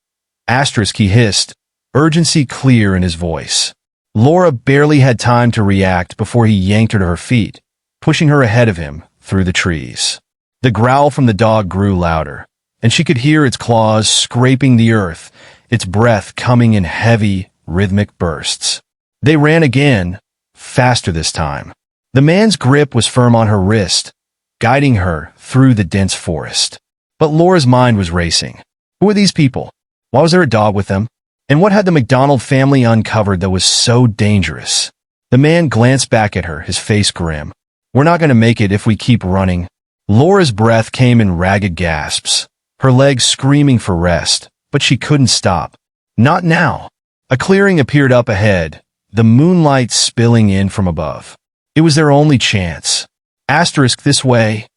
"Asterisk," he hissed, urgency clear in his voice. Laura barely had time to react before he yanked her to her feet, pushing her ahead of him through the trees. The growl from the dog grew louder, and she could hear its claws scraping the earth, its breath coming in heavy, rhythmic bursts. They ran again, faster this time. The man's grip was firm on her wrist, guiding her through the dense forest. But Laura's mind was racing. Who were these people? Why was there a dog with them? And what had the Macdonald family uncovered that was so dangerous? The man glanced back at her, his face grim. "We're not going to make it if we keep running." Laura's breath came in ragged gasps, her legs screaming for rest, but she couldn't stop. Not now. A clearing appeared up ahead, the moonlight spilling in from above. It was their only chance. "Asterisk, this way."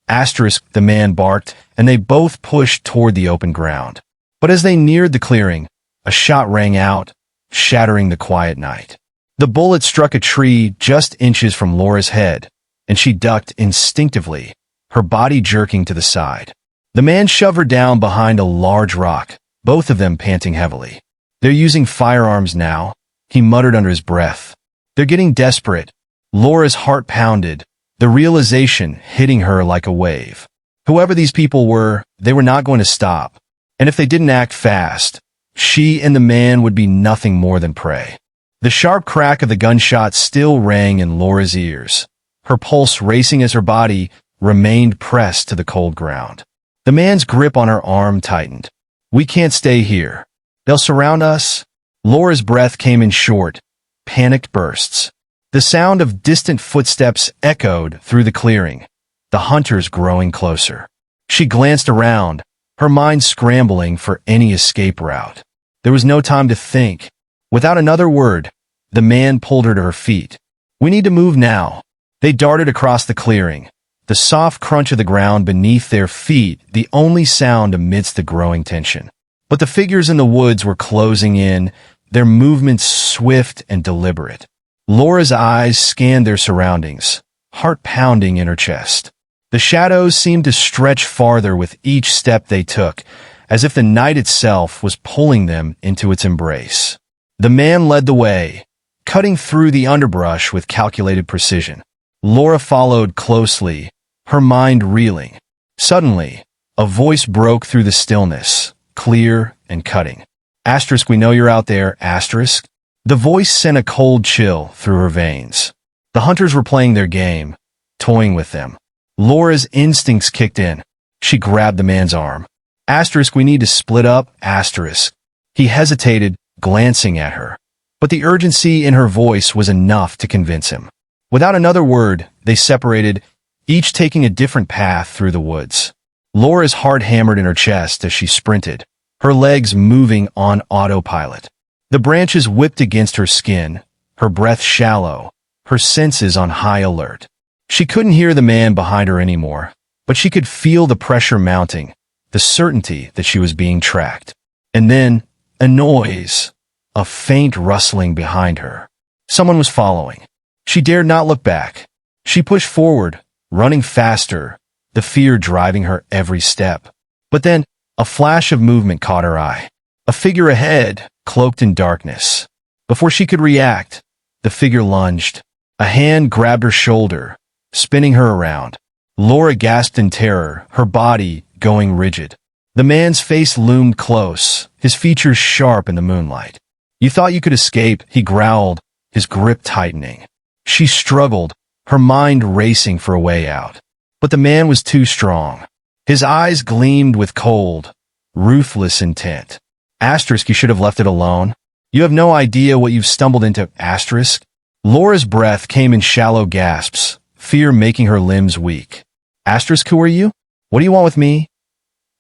"Asterisk," the man barked, and they both pushed toward the open ground. But as they neared the clearing, a shot rang out, shattering the quiet night. The bullet struck a tree just inches from Laura's head, and she ducked instinctively, her body jerking to the side. The man shoved her down behind a large rock, both of them panting heavily. "They're using firearms now," he muttered under his breath. "They're getting desperate." Laura's heart pounded, the realization hitting her like a wave. Whoever these people were, they were not going to stop. And if they didn't act fast, she and the man would be nothing more than prey. The sharp crack of the gunshot still rang in Laura's ears, her pulse racing as her body remained pressed to the cold ground. The man's grip on her arm tightened. "We can't stay here. They'll surround us." Laura's breath came in short, panicked bursts. The sound of distant footsteps echoed through the clearing, the hunters growing closer. She glanced around, her mind scrambling for any escape route. There was no time to think. Without another word, the man pulled her to her feet. "We need to move now." They darted across the clearing, the soft crunch of the ground beneath their feet the only sound amidst the growing tension. But the figures in the woods were closing in, their movements swift and deliberate. Laura's eyes scanned their surroundings, heart pounding in her chest. The shadows seemed to stretch farther with each step they took, as if the night itself was pulling them into its embrace. The man led the way, cutting through the underbrush with calculated precision. Laura followed closely, her mind reeling. Suddenly, a voice broke through the stillness, clear and cutting. "Asterisk, we know you're out there, asterisk." The voice sent a cold chill through her veins. The hunters were playing their game, toying with them. Laura's instincts kicked in. She grabbed the man's arm. "Asterisk, we need to split up, asterisk." He hesitated, glancing at her. But the urgency in her voice was enough to convince him. Without another word, they separated, each taking a different path through the woods. Laura's heart hammered in her chest as she sprinted, her legs moving on autopilot. The branches whipped against her skin, her breath shallow, her senses on high alert. She couldn't hear the man behind her anymore, but she could feel the pressure mounting, the certainty that she was being tracked. And then, a noise, a faint rustling behind her. Someone was following. She dared not look back. She pushed forward, running faster, the fear driving her every step. But then, a flash of movement caught her eye. A figure ahead, cloaked in darkness. Before she could react, the figure lunged. A hand grabbed her shoulder, spinning her around. Laura gasped in terror, her body going rigid. The man's face loomed close, his features sharp in the moonlight. "You thought you could escape," he growled, his grip tightening. She struggled, her mind racing for a way out. But the man was too strong. His eyes gleamed with cold, ruthless intent. "Asterisk, you should have left it alone. You have no idea what you've stumbled into, asterisk." Laura's breath came in shallow gasps, fear making her limbs weak. "Asterisk, who are you? What do you want with me?"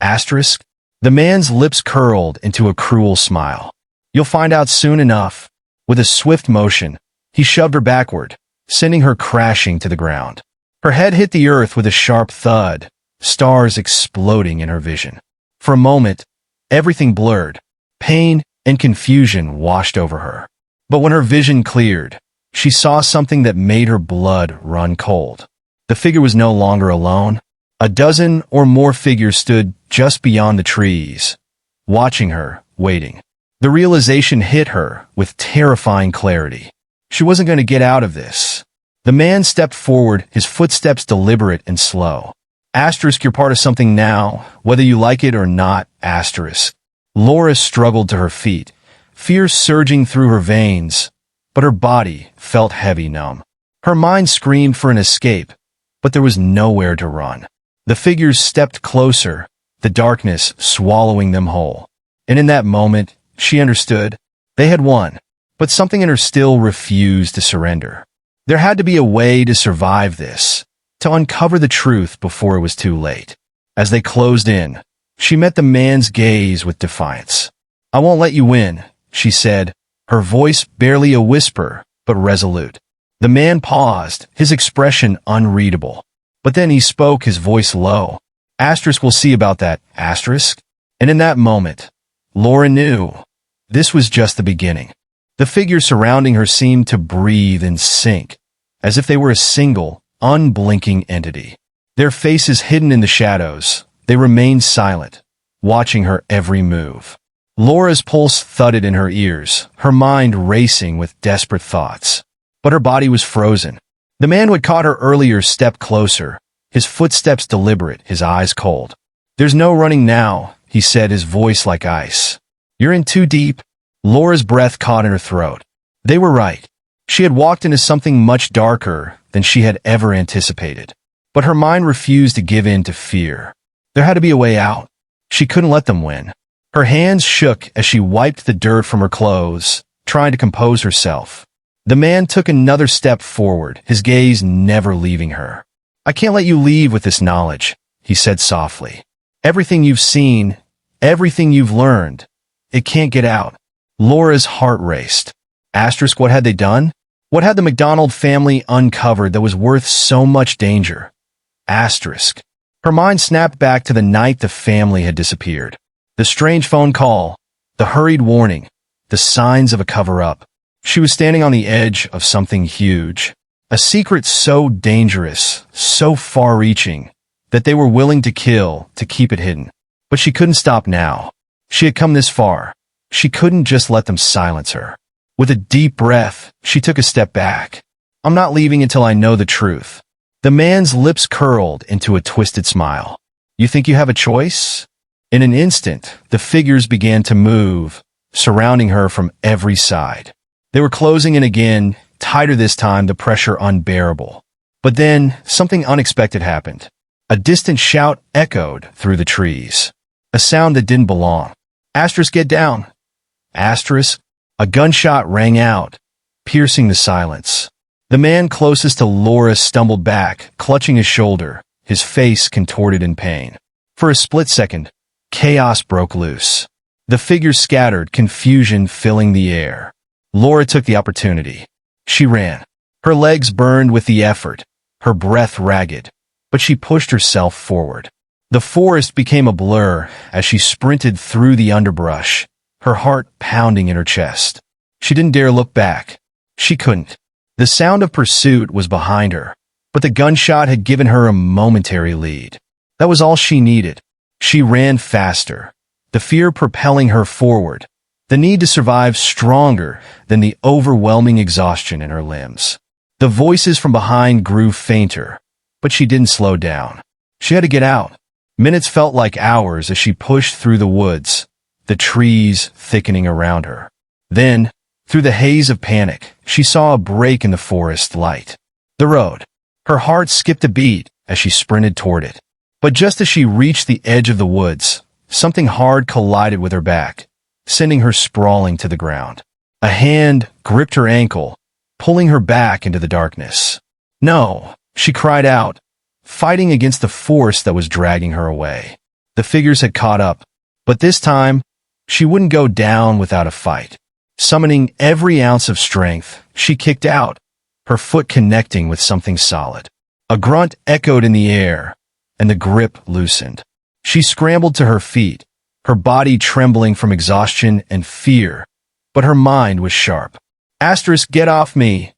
"Asterisk?" The man's lips curled into a cruel smile. "You'll find out soon enough." With a swift motion, he shoved her backward, sending her crashing to the ground. Her head hit the earth with a sharp thud, stars exploding in her vision. For a moment, everything blurred. Pain and confusion washed over her. But when her vision cleared, she saw something that made her blood run cold. The figure was no longer alone. A dozen or more figures stood just beyond the trees, watching her, waiting. The realization hit her with terrifying clarity. She wasn't going to get out of this. The man stepped forward, his footsteps deliberate and slow. "Asterisk, you're part of something now, whether you like it or not, asterisk." Laura struggled to her feet, fear surging through her veins, but her body felt heavy, numb. Her mind screamed for an escape, but there was nowhere to run. The figures stepped closer, the darkness swallowing them whole. And in that moment, she understood. They had won, but something in her still refused to surrender. There had to be a way to survive this, to uncover the truth before it was too late. As they closed in, she met the man's gaze with defiance. "I won't let you win," she said, her voice barely a whisper, but resolute. The man paused, his expression unreadable. But then he spoke, his voice low. "Asterisk, we'll see about that, asterisk." And in that moment, Laura knew this was just the beginning. The figures surrounding her seemed to breathe and sink, as if they were a single, unblinking entity. Their faces hidden in the shadows, they remained silent, watching her every move. Laura's pulse thudded in her ears, her mind racing with desperate thoughts. But her body was frozen. The man who had caught her earlier stepped closer, his footsteps deliberate, his eyes cold. "There's no running now," he said, his voice like ice. "You're in too deep." Laura's breath caught in her throat. They were right. She had walked into something much darker than she had ever anticipated. But her mind refused to give in to fear. There had to be a way out. She couldn't let them win. Her hands shook as she wiped the dirt from her clothes, trying to compose herself. The man took another step forward, his gaze never leaving her. "I can't let you leave with this knowledge," he said softly. "Everything you've seen, everything you've learned, it can't get out." Laura's heart raced. Asterisk, what had they done? What had the Macdonald family uncovered that was worth so much danger? Asterisk. Her mind snapped back to the night the family had disappeared. The strange phone call, the hurried warning, the signs of a cover-up. She was standing on the edge of something huge. A secret so dangerous, so far-reaching, that they were willing to kill to keep it hidden. But she couldn't stop now. She had come this far. She couldn't just let them silence her. With a deep breath, she took a step back. "I'm not leaving until I know the truth." The man's lips curled into a twisted smile. "You think you have a choice?" In an instant, the figures began to move, surrounding her from every side. They were closing in again, tighter this time, the pressure unbearable. But then, something unexpected happened. A distant shout echoed through the trees. A sound that didn't belong. "Asterisk, get down!" Asterisk. A gunshot rang out, piercing the silence. The man closest to Laura stumbled back, clutching his shoulder, his face contorted in pain. For a split second, chaos broke loose. The figures scattered, confusion filling the air. Laura took the opportunity. She ran. Her legs burned with the effort, her breath ragged, but she pushed herself forward. The forest became a blur as she sprinted through the underbrush, her heart pounding in her chest. She didn't dare look back. She couldn't. The sound of pursuit was behind her, but the gunshot had given her a momentary lead. That was all she needed. She ran faster, the fear propelling her forward, the need to survive stronger than the overwhelming exhaustion in her limbs. The voices from behind grew fainter, but she didn't slow down. She had to get out. Minutes felt like hours as she pushed through the woods, the trees thickening around her. Then, through the haze of panic, she saw a break in the forest light. The road. Her heart skipped a beat as she sprinted toward it. But just as she reached the edge of the woods, something hard collided with her back, sending her sprawling to the ground. A hand gripped her ankle, pulling her back into the darkness. "No," she cried out, fighting against the force that was dragging her away. The figures had caught up, but this time, she wouldn't go down without a fight. Summoning every ounce of strength, she kicked out, her foot connecting with something solid. A grunt echoed in the air, and the grip loosened. She scrambled to her feet, her body trembling from exhaustion and fear, but her mind was sharp. "Asterisk, get off me!"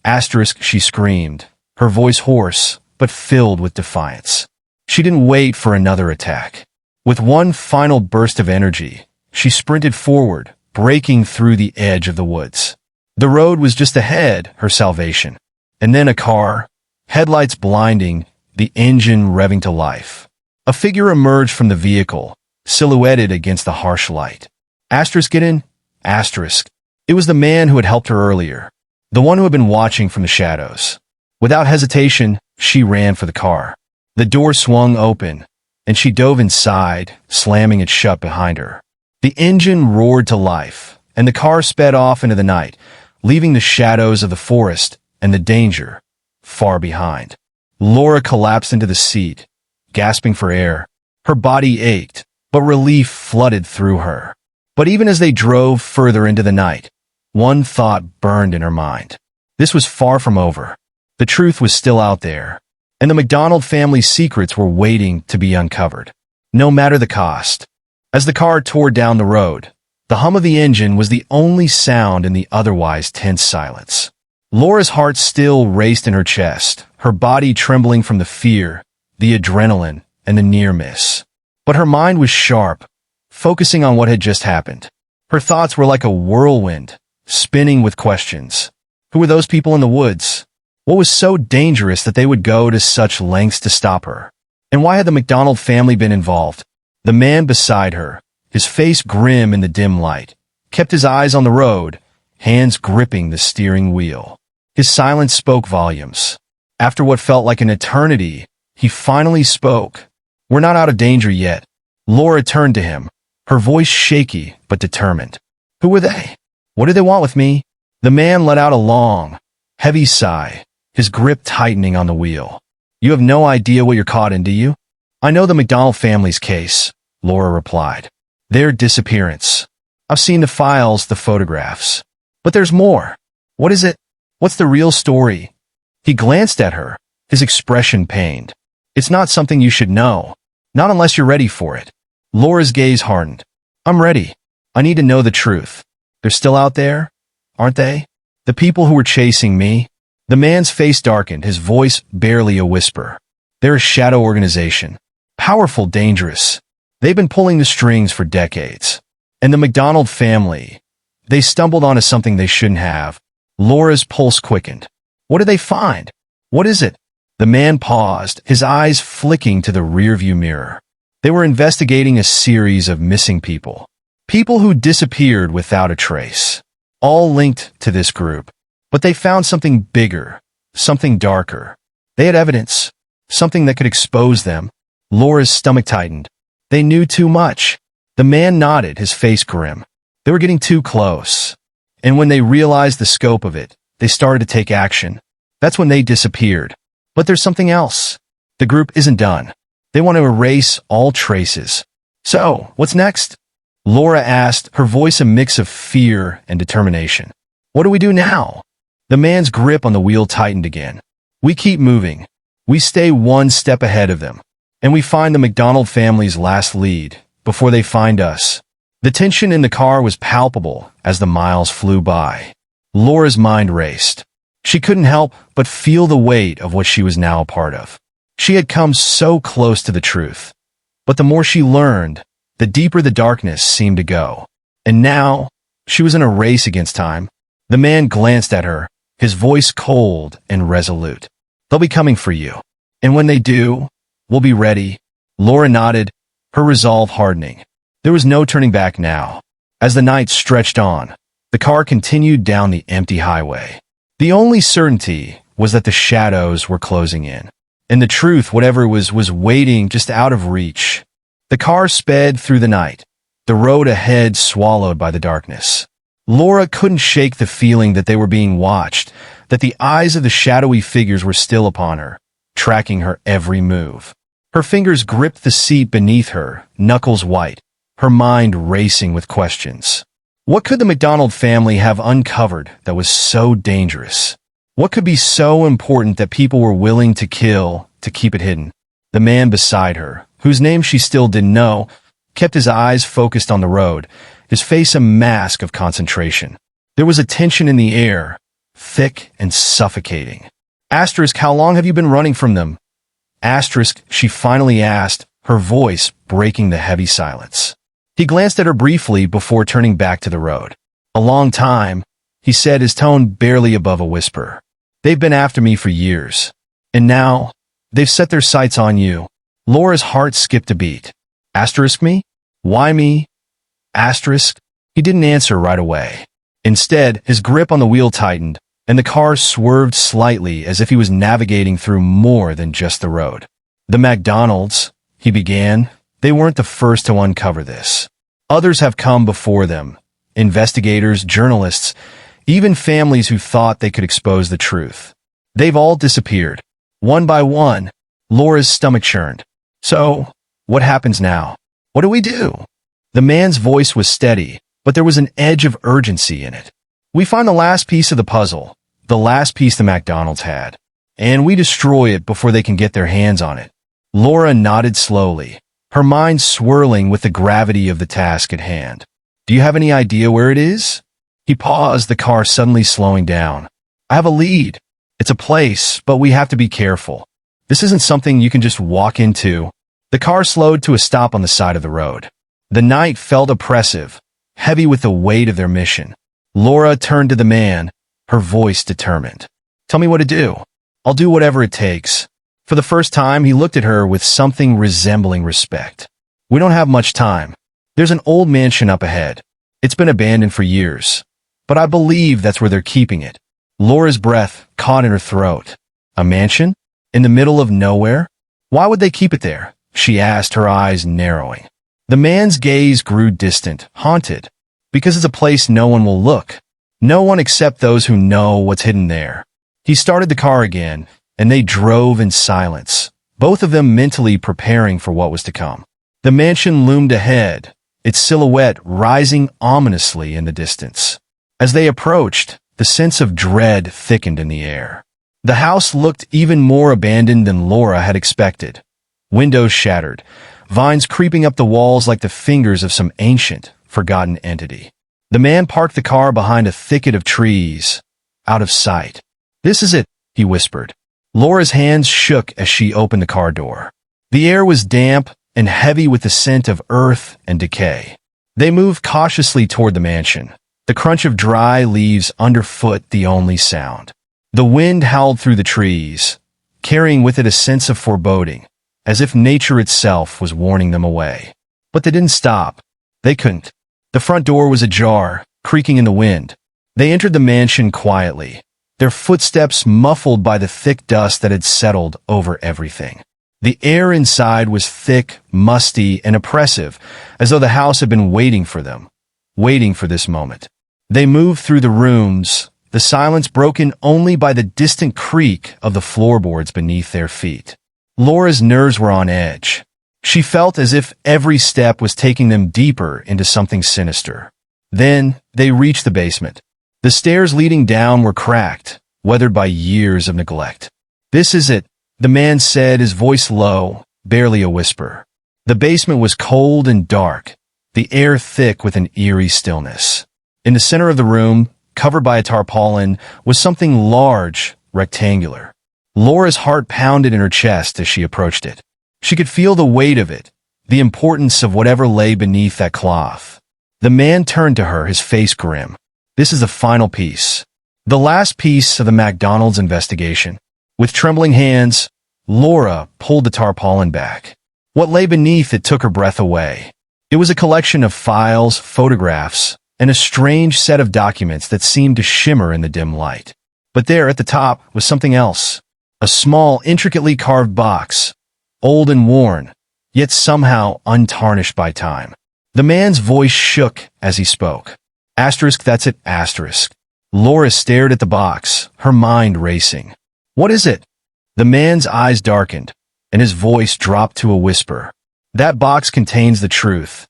Asterisk, she screamed, her voice hoarse, but filled with defiance. She didn't wait for another attack. With one final burst of energy, she sprinted forward, breaking through the edge of the woods. The road was just ahead, her salvation. And then a car, headlights blinding, the engine revving to life. A figure emerged from the vehicle, silhouetted against the harsh light. "Asterisk, get in?" Asterisk. It was the man who had helped her earlier, the one who had been watching from the shadows. Without hesitation, she ran for the car. The door swung open, and she dove inside, slamming it shut behind her. The engine roared to life, and the car sped off into the night, leaving the shadows of the forest and the danger far behind. Laura collapsed into the seat, gasping for air. Her body ached, but relief flooded through her. But even as they drove further into the night, one thought burned in her mind. This was far from over. The truth was still out there, and the Macdonald family's secrets were waiting to be uncovered, no matter the cost. As the car tore down the road, The hum of the engine was the only sound in the otherwise tense silence. Laura's heart still raced in her chest, her body trembling from the fear, the adrenaline, and the near miss. But her mind was sharp, focusing on what had just happened. Her thoughts were like a whirlwind, spinning with questions. Who were those people in the woods? What was so dangerous that they would go to such lengths to stop her? And why had the Macdonald family been involved? The man beside her, his face grim in the dim light, kept his eyes on the road, hands gripping the steering wheel. His silence spoke volumes. After what felt like an eternity, he finally spoke. "We're not out of danger yet." Laura turned to him, her voice shaky but determined. "Who were they? What did they want with me?" The man let out a long, heavy sigh, his grip tightening on the wheel. "You have no idea what you're caught in, do you?" "I know the Macdonald family's case," Laura replied. "Their disappearance. I've seen the files, the photographs. But there's more. What is it? What's the real story?" He glanced at her, his expression pained. "It's not something you should know. Not unless you're ready for it." Laura's gaze hardened. "I'm ready. I need to know the truth. They're still out there, aren't they? The people who were chasing me?" The man's face darkened, his voice barely a whisper. "They're a shadow organization. Powerful, dangerous. They've been pulling the strings for decades. And the Macdonald family, they stumbled onto something they shouldn't have." Laura's pulse quickened. "What did they find? What is it?" The man paused, his eyes flicking to the rearview mirror. They were investigating a series of missing people. People who disappeared without a trace. All linked to this group. But they found something bigger, something darker. They had evidence, something that could expose them. Laura's stomach tightened. They knew too much. The man nodded, his face grim. They were getting too close. And when they realized the scope of it, they started to take action. That's when they disappeared. But there's something else. The group isn't done. They want to erase all traces. "So, what's next?" Laura asked, her voice a mix of fear and determination. "What do we do now?" The man's grip on the wheel tightened again. "We keep moving. We stay one step ahead of them. And we find the Macdonald family's last lead, before they find us." The tension in the car was palpable as the miles flew by. Laura's mind raced. She couldn't help but feel the weight of what she was now a part of. She had come so close to the truth. But the more she learned, the deeper the darkness seemed to go. And now, she was in a race against time. The man glanced at her, his voice cold and resolute. "They'll be coming for you. And when they do, we'll be ready." Laura nodded, her resolve hardening. There was no turning back now. As the night stretched on, the car continued down the empty highway. The only certainty was that the shadows were closing in. And the truth, whatever it was waiting just out of reach. The car sped through the night, the road ahead swallowed by the darkness. Laura couldn't shake the feeling that they were being watched, that the eyes of the shadowy figures were still upon her, tracking her every move. Her fingers gripped the seat beneath her, knuckles white, her mind racing with questions. What could the Macdonald family have uncovered that was so dangerous? What could be so important that people were willing to kill to keep it hidden? The man beside her, whose name she still didn't know, kept his eyes focused on the road, his face a mask of concentration. There was a tension in the air, thick and suffocating. "Asterisk, how long have you been running from them?" Asterisk, she finally asked, her voice breaking the heavy silence. He glanced at her briefly before turning back to the road. "A long time," he said, his tone barely above a whisper. "They've been after me for years. And now, they've set their sights on you." Laura's heart skipped a beat. "Asterisk me? Why me?" Asterisk. He didn't answer right away. Instead, his grip on the wheel tightened, and the car swerved slightly as if he was navigating through more than just the road. "The Macdonalds," he began, "they weren't the first to uncover this. Others have come before them. Investigators, journalists, even families who thought they could expose the truth. They've all disappeared. One by one." Laura's stomach churned. "So, what happens now? What do we do?" The man's voice was steady, but there was an edge of urgency in it. "We find the last piece of the puzzle, the last piece the Macdonalds had, and we destroy it before they can get their hands on it." Laura nodded slowly, her mind swirling with the gravity of the task at hand. Do you have any idea where it is? He paused, the car suddenly slowing down. I have a lead. It's a place, but we have to be careful. This isn't something you can just walk into. The car slowed to a stop on the side of the road. The night felt oppressive, heavy with the weight of their mission. Laura turned to the man, her voice determined. Tell me what to do. I'll do whatever it takes. For the first time, he looked at her with something resembling respect. We don't have much time. There's an old mansion up ahead. It's been abandoned for years, but I believe that's where they're keeping it. Laura's breath caught in her throat. A mansion? In the middle of nowhere? Why would they keep it there? She asked, her eyes narrowing. The man's gaze grew distant, haunted. Because it's a place no one will look. No one except those who know what's hidden there. He started the car again, and they drove in silence, both of them mentally preparing for what was to come. The mansion loomed ahead, its silhouette rising ominously in the distance. As they approached, the sense of dread thickened in the air. The house looked even more abandoned than Laura had expected. Windows shattered, vines creeping up the walls like the fingers of some ancient, forgotten entity. The man parked the car behind a thicket of trees, out of sight. This is it, he whispered. Laura's hands shook as she opened the car door. The air was damp and heavy with the scent of earth and decay. They moved cautiously toward the mansion, the crunch of dry leaves underfoot the only sound. The wind howled through the trees, carrying with it a sense of foreboding, as if nature itself was warning them away. But they didn't stop. They couldn't. The front door was ajar, creaking in the wind. They entered the mansion quietly, their footsteps muffled by the thick dust that had settled over everything. The air inside was thick, musty, and oppressive, as though the house had been waiting for them, waiting for this moment. They moved through the rooms, the silence broken only by the distant creak of the floorboards beneath their feet. Laura's nerves were on edge. She felt as if every step was taking them deeper into something sinister. Then they reached the basement. The stairs leading down were cracked, weathered by years of neglect. This is it, the man said, his voice low, barely a whisper. The basement was cold and dark, the air thick with an eerie stillness. In the center of the room, covered by a tarpaulin, was something large, rectangular. Laura's heart pounded in her chest as she approached it. She could feel the weight of it, the importance of whatever lay beneath that cloth. The man turned to her, his face grim. This is the final piece. The last piece of the Macdonald's investigation. With trembling hands, Laura pulled the tarpaulin back. What lay beneath it took her breath away. It was a collection of files, photographs, and a strange set of documents that seemed to shimmer in the dim light. But there at the top was something else. A small, intricately carved box, old and worn, yet somehow untarnished by time. The man's voice shook as he spoke. Asterisk, that's it, asterisk. Laura stared at the box, her mind racing. What is it? The man's eyes darkened, and his voice dropped to a whisper. That box contains the truth.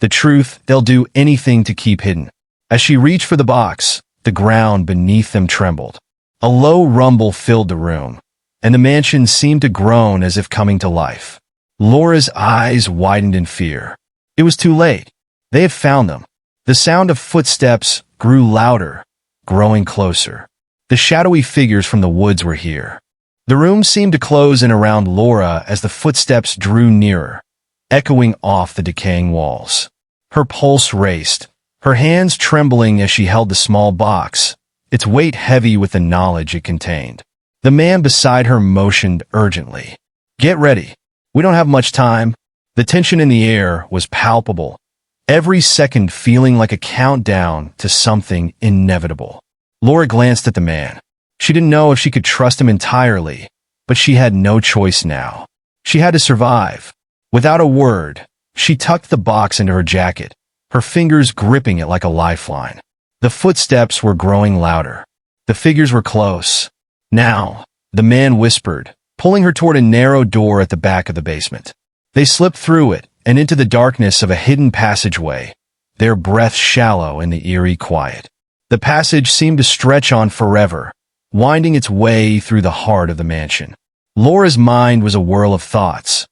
The truth they'll do anything to keep hidden. As she reached for the box, the ground beneath them trembled. A low rumble filled the room, and the mansion seemed to groan as if coming to life. Laura's eyes widened in fear. It was too late. They had found them. The sound of footsteps grew louder, growing closer. The shadowy figures from the woods were here. The room seemed to close in around Laura as the footsteps drew nearer, echoing off the decaying walls. Her pulse raced, her hands trembling as she held the small box, its weight heavy with the knowledge it contained. The man beside her motioned urgently. Get ready. We don't have much time. The tension in the air was palpable, every second feeling like a countdown to something inevitable. Laura glanced at the man. She didn't know if she could trust him entirely, but she had no choice now. She had to survive. Without a word, she tucked the box into her jacket, her fingers gripping it like a lifeline. The footsteps were growing louder. The figures were close. Now, the man whispered, pulling her toward a narrow door at the back of the basement. They slipped through it and into the darkness of a hidden passageway, their breath shallow in the eerie quiet. The passage seemed to stretch on forever, winding its way through the heart of the mansion. Laura's mind was a whirl of thoughts.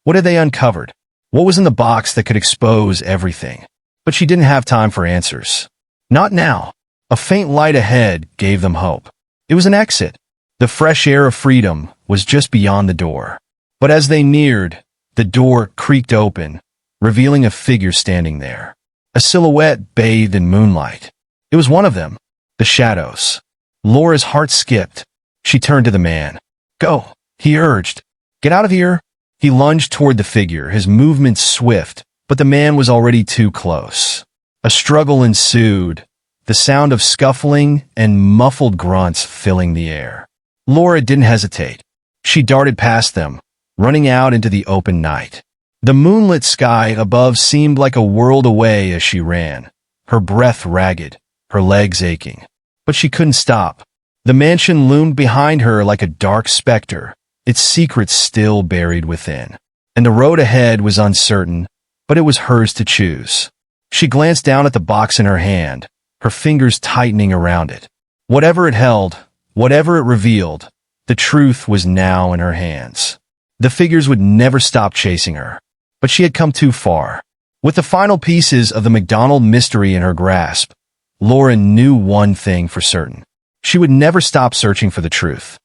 What had they uncovered? What was in the box that could expose everything? But she didn't have time for answers. Not now. A faint light ahead gave them hope. It was an exit. The fresh air of freedom was just beyond the door. But as they neared, the door creaked open, revealing a figure standing there. A silhouette bathed in moonlight. It was one of them. The shadows. Laura's heart skipped. She turned to the man. "Go," he urged. "Get out of here." He lunged toward the figure, his movements swift, but the man was already too close. A struggle ensued, the sound of scuffling and muffled grunts filling the air. Laura didn't hesitate. She darted past them, running out into the open night. The moonlit sky above seemed like a world away as she ran, her breath ragged, her legs aching. But she couldn't stop. The mansion loomed behind her like a dark specter, its secrets still buried within. And the road ahead was uncertain, but it was hers to choose. She glanced down at the box in her hand, her fingers tightening around it. Whatever it held, whatever it revealed, the truth was now in her hands. The figures would never stop chasing her, but she had come too far. With the final pieces of the Macdonald mystery in her grasp, Laura knew one thing for certain. She would never stop searching for the truth.